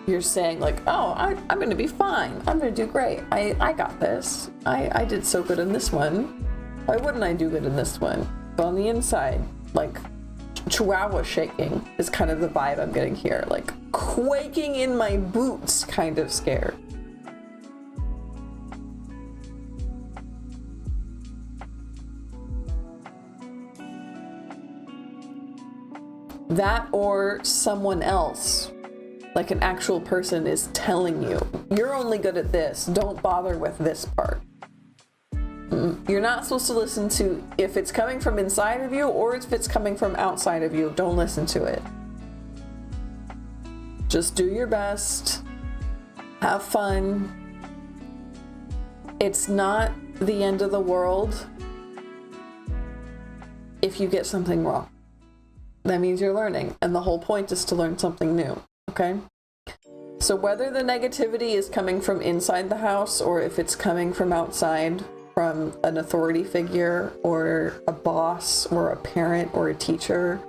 you're saying, like, oh, I'm going to be fine. I'm going to do great. I got this. I did so good in this one. Why wouldn't I do good in this one? But on the inside, like, chihuahua shaking is kind of the vibe I'm getting here. Like, quaking in my boots, kind of scared. That or someone else, like an actual person, is telling you, you're only good at this, don't bother with this part. You're not supposed to listen to if it's coming from inside of you or if it's coming from outside of you. Don't listen to it. Just do your best. Have fun. It's not the end of the world if you get something wrong. That means you're learning, and the whole point is to learn something new, okay? So whether the negativity is coming from inside the house or if it's coming from outside, from an authority figure or a boss or a parent or a teacher,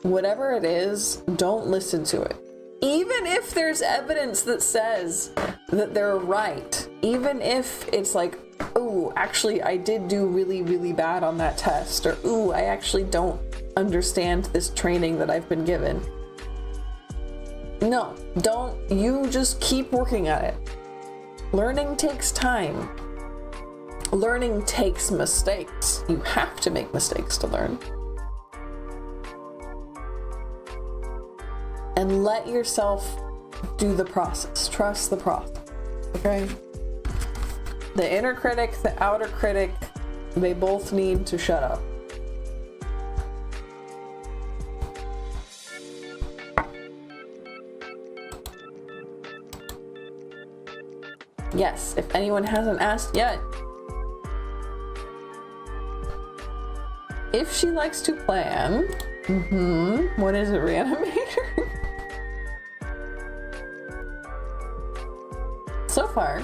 whatever it is, don't listen to it. Even if there's evidence that says that they're right, even if it's like, ooh, actually I did do really, really bad on that test, or ooh, I actually don't understand this training that I've been given. No, don't. You just keep working at it. Learning takes time. Learning takes mistakes. You have to make mistakes to learn. And let yourself do the process. Trust the process, okay? The inner critic, the outer critic, they both need to shut up. Yes, if anyone hasn't asked yet, if she likes to plan, what is it, Reanimator? So far,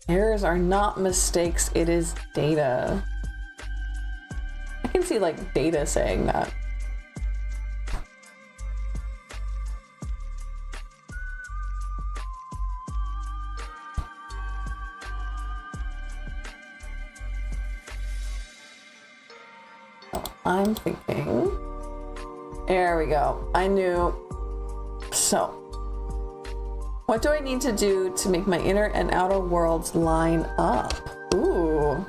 errors are not mistakes, it is data. can see like data saying that. I'm thinking, there we go. I knew. So, what do I need to do to make my inner and outer worlds line up? Ooh.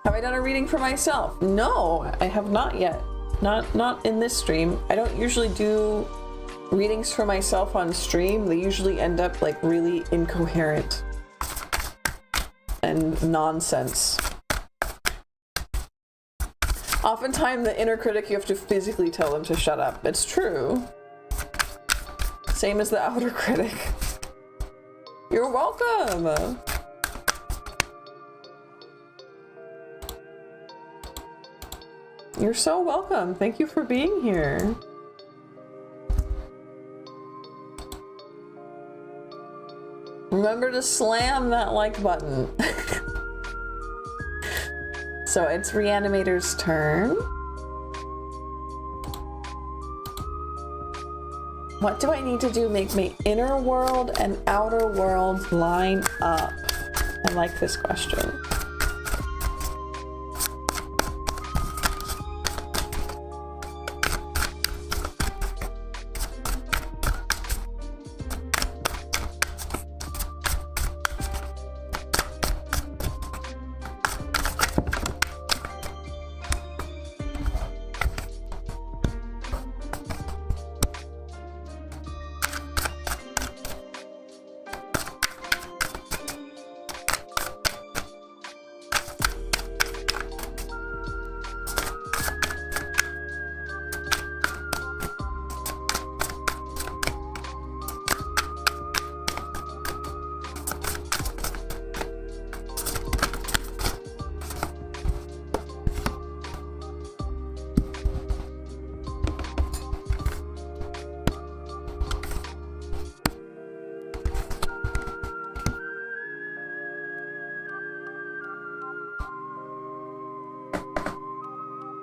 Have I done a reading for myself? No, I have not yet. Not in this stream. I don't usually do readings for myself on stream. They usually end up like really incoherent and nonsense. Oftentimes the inner critic, you have to physically tell them to shut up. It's true. Same as the outer critic. You're welcome. You're so welcome. Thank you for being here. Remember to slam that like button. So it's Reanimator's turn. What do I need to do to make my inner world and outer world line up? I like this question.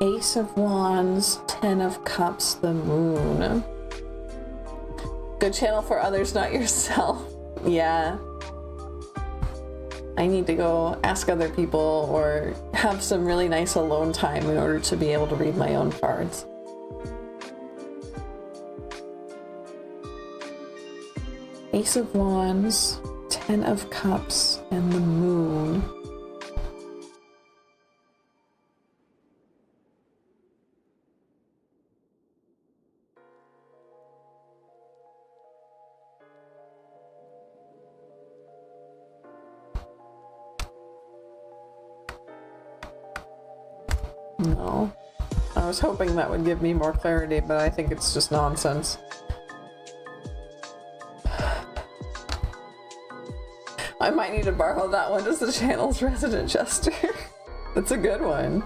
Ace of Wands, 10 of Cups, the Moon. Good channel for others, not yourself. Yeah. I need to go ask other people or have some really nice alone time in order to be able to read my own cards. Ace of Wands, 10 of Cups, and the Moon. No. I was hoping that would give me more clarity, but I think it's just nonsense. I might need to borrow that one as the channel's resident jester. That's a good one.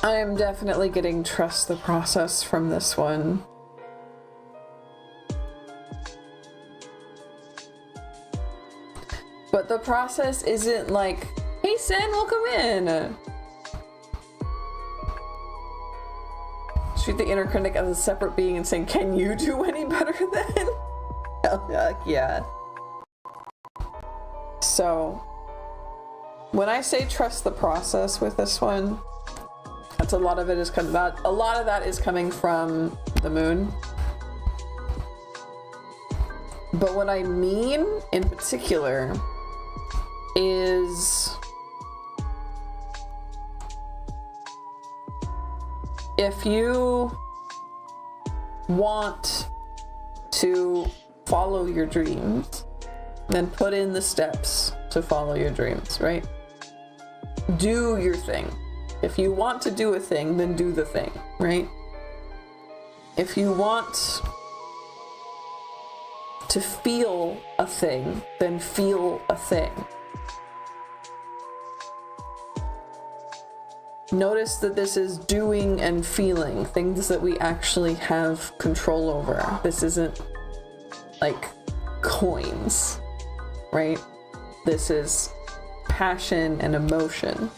I am definitely getting trust the process from this one. But the process isn't like, hey Sen, welcome in! Treat the inner critic as a separate being and saying, can you do any better than? Hell yeah. So, when I say trust the process with this one, that's a lot of it is coming about. A lot of that is coming from the moon. But what I mean in particular is if you want to follow your dreams, then put in the steps to follow your dreams, right? Do your thing. If you want to do a thing, then do the thing, right? If you want to feel a thing, then feel a thing. Notice that this is doing and feeling, things that we actually have control over. This isn't like coins, right? This is passion and emotion.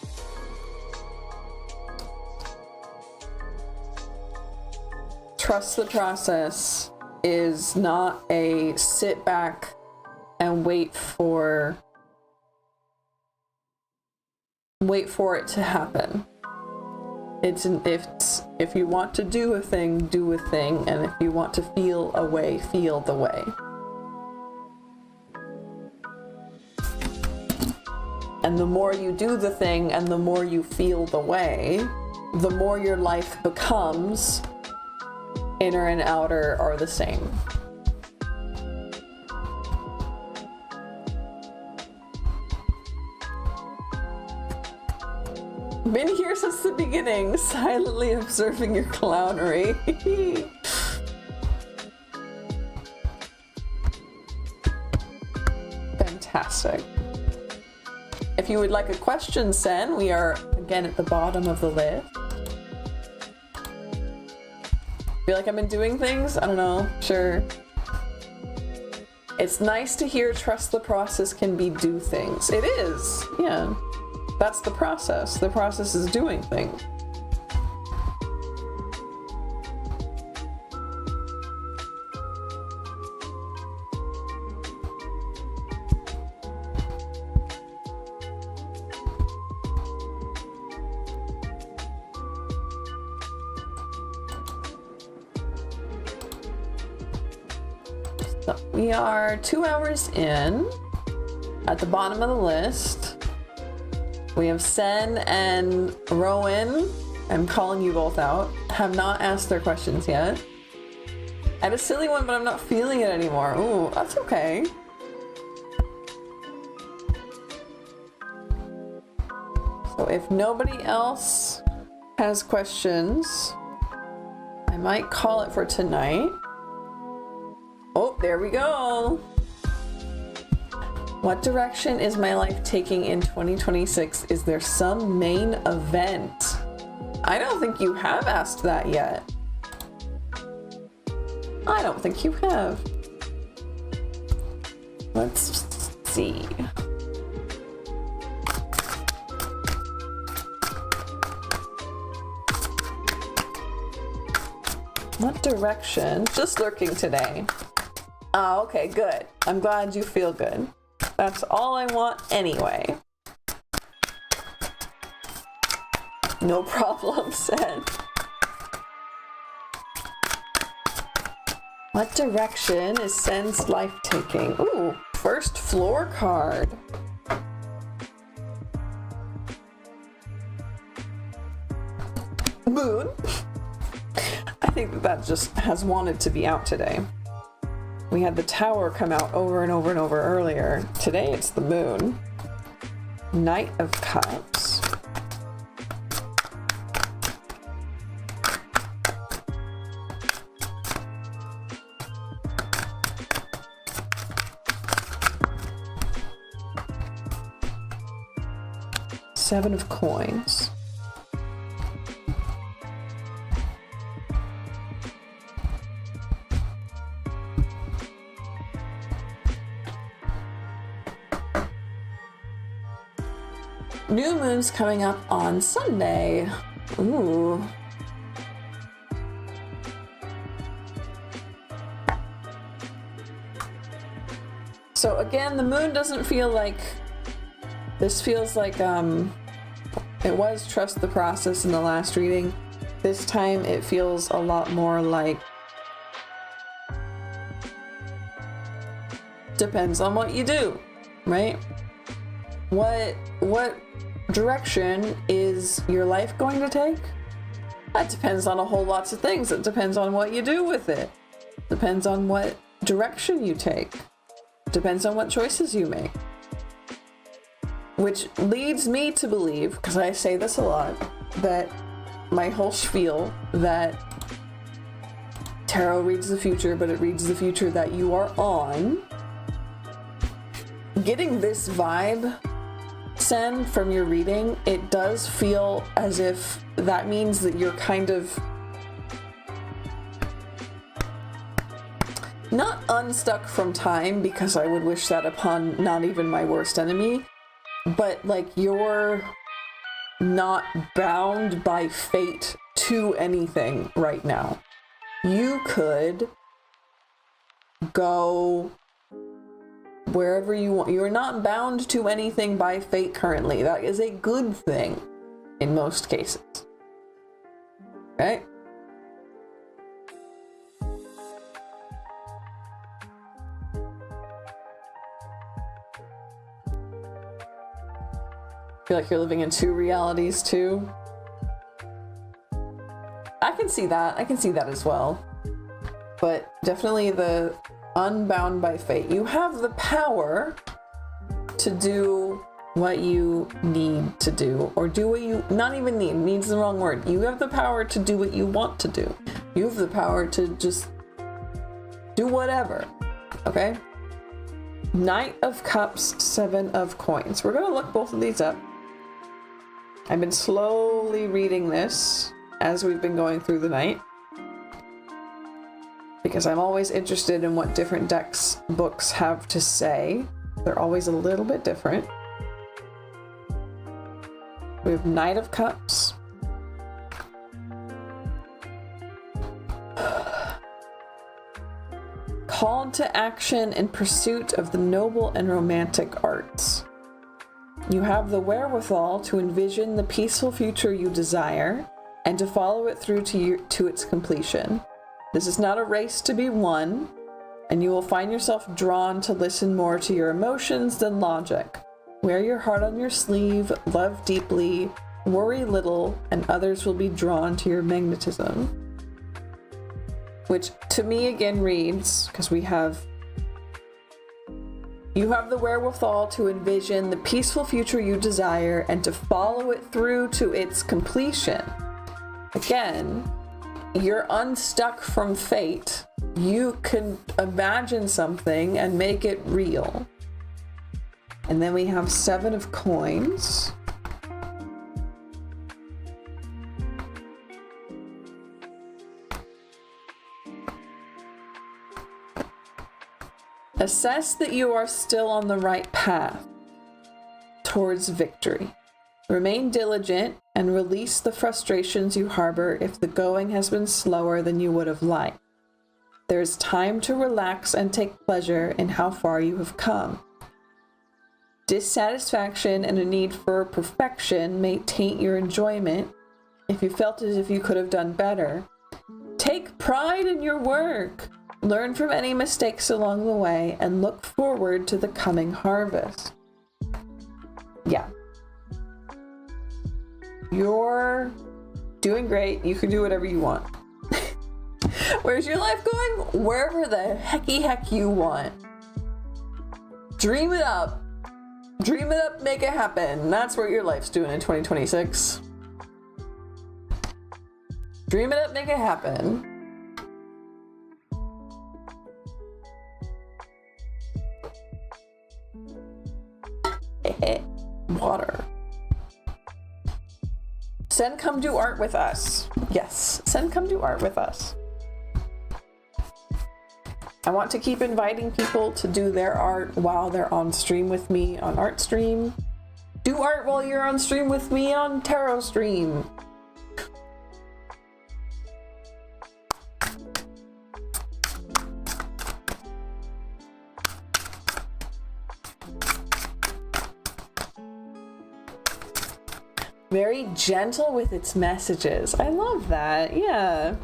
Trust the process is not a sit back and wait for it to happen. It's if you want to do a thing, do a thing, and if you want to feel a way, feel the way. And the more you do the thing and the more you feel the way, the more your life becomes inner and outer are the same. Been here since the beginning, silently observing your clownery. Fantastic. If you would like a question sent, we are again at the bottom of the list. Feel like I've been doing things? I don't know, sure. It's nice to hear trust the process can be do things. It is, yeah. That's the process. The process is doing things. So we are 2 hours in. At the bottom of the list, we have Sen and Rowan. I'm calling you both out. Have not asked their questions yet. I had a silly one, but I'm not feeling it anymore. Ooh, that's okay. So if nobody else has questions, I might call it for tonight. Oh, there we go. What direction is my life taking in 2026? Is there some main event? I don't think you have asked that yet. I don't think you have. Let's see. What direction? Just lurking today. Oh, okay, good. I'm glad you feel good. That's all I want anyway. No problem, Sen. What direction is Sen's life taking? Ooh, first floor card. Moon. I think that just has wanted to be out today. We had the tower come out over and over and over earlier. Today it's the moon. Knight of Cups. Seven of Coins. New moon's coming up on Sunday. Ooh. So again, the moon doesn't feel like, this feels like it was trust the process in the last reading. This time it feels a lot more like depends on what you do, right? What direction is your life going to take? That depends on a whole lots of things. It depends on what you do with it. Depends on what direction you take. Depends on what choices you make. Which leads me to believe, because I say this a lot, that my whole spiel that tarot reads the future, but it reads the future that you are on. Getting this vibe, Sen, from your reading, it does feel as if that means that you're kind of not unstuck from time, because I would wish that upon not even my worst enemy, but like you're not bound by fate to anything right now. You could go wherever you want. You're not bound to anything by fate currently. That is a good thing in most cases. Okay? Feel like you're living in two realities too. I can see that. I can see that as well. But definitely the unbound by fate. You have the power to do what you need to do, or do what you, not even need, needs the wrong word. You have the power to do what you want to do. You have the power to just do whatever. Okay? Knight of Cups, Seven of Coins. We're gonna look both of these up. I've been slowly reading this as we've been going through the night, because I'm always interested in what different decks books have to say. They're always a little bit different. We have Knight of Cups. Called to action in pursuit of the noble and romantic arts. You have the wherewithal to envision the peaceful future you desire and to follow it through to its completion. This is not a race to be won, and you will find yourself drawn to listen more to your emotions than logic. Wear your heart on your sleeve, love deeply, worry little, and others will be drawn to your magnetism. Which to me again reads, because we have, you have the wherewithal to envision the peaceful future you desire and to follow it through to its completion. Again, you're unstuck from fate. You can imagine something and make it real. And then we have Seven of Coins. Assess that you are still on the right path towards victory. Remain diligent and release the frustrations you harbor if the going has been slower than you would have liked. There is time to relax and take pleasure in how far you have come. Dissatisfaction and a need for perfection may taint your enjoyment if you felt as if you could have done better. Take pride in your work. Learn from any mistakes along the way and look forward to the coming harvest. Yeah. You're doing great. You can do whatever you want. Where's your life going? Wherever the heck you want. Dream it up. Dream it up, make it happen. That's what your life's doing in 2026. Dream it up, make it happen. Water. Send come do art with us. Yes, send come do art with us. I want to keep inviting people to do their art while they're on stream with me on Art Stream. Do art while you're on stream with me on Tarot Stream. Very gentle with its messages. I love that. Yeah.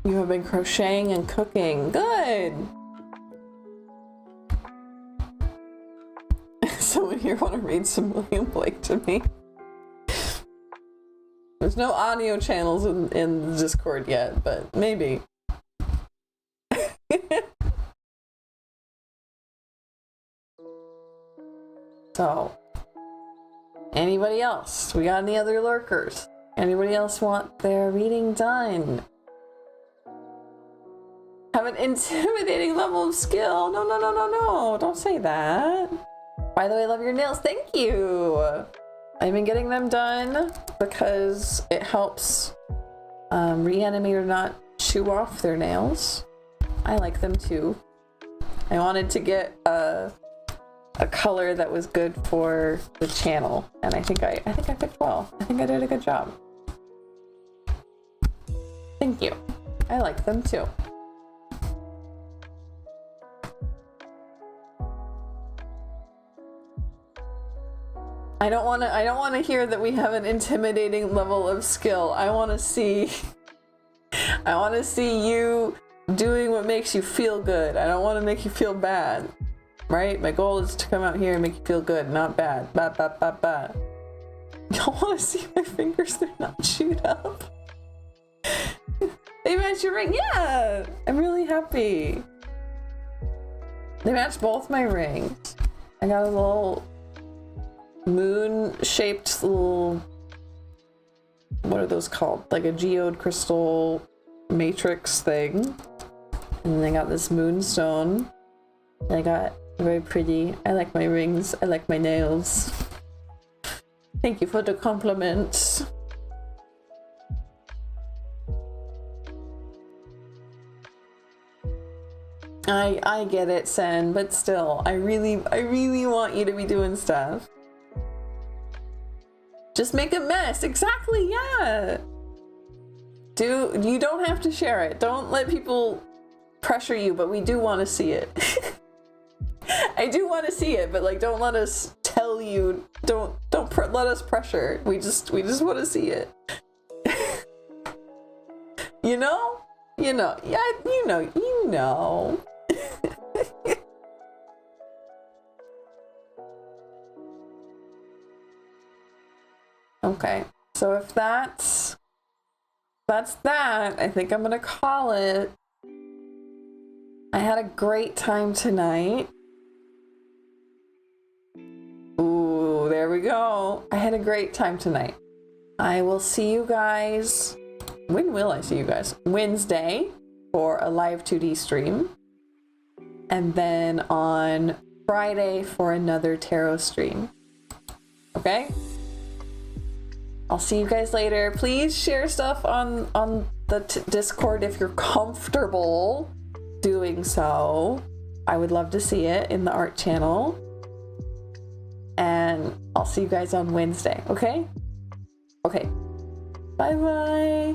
You have been crocheting and cooking. Good. Someone here want to read some William Blake to me? There's no audio channels in the Discord yet, but maybe. So, anybody else? We got any other lurkers? Anybody else want their reading done? Have an intimidating level of skill. No, no, no, no, no. Don't say that. By the way, I love your nails. Thank you. I've been getting them done because it helps Reanimator not chew off their nails. I like them too. I wanted to get a color that was good for the channel, and I think I picked well. I think I did a good job. Thank you. I like them too. I don't want to hear that we have an intimidating level of skill. I want to see you doing what makes you feel good. I don't want to make you feel bad. Right? My goal is to come out here and make you feel good, not bad. Bad, bad, bad, bad. Y'all want to see my fingers? They're not chewed up. They match your ring. Yeah! I'm really happy. They match both my rings. I got a little moon-shaped little... What are those called? Like a geode crystal matrix thing. And then I got this moonstone. I got very pretty. I like my rings. I like my nails. Thank you for the compliment. I get it, Sen, but still, I really want you to be doing stuff. Just make a mess. Exactly, yeah. You don't have to share it. Don't let people pressure you, but we do want to see it. I do want to see it, but like, don't let us tell you. Don't let us pressure. We just want to see it. You know, yeah, you know. Okay, so if that's that, I think I'm gonna call it. I had a great time tonight. Ooh, there we go. I had a great time tonight. I will see you guys. When will I see you guys? Wednesday for a live 2D stream. And then on Friday for another tarot stream. Okay? I'll see you guys later. Please share stuff on the Discord if you're comfortable doing so. I would love to see it in the art channel. And I'll see you guys on Wednesday, okay? Okay. Bye-bye.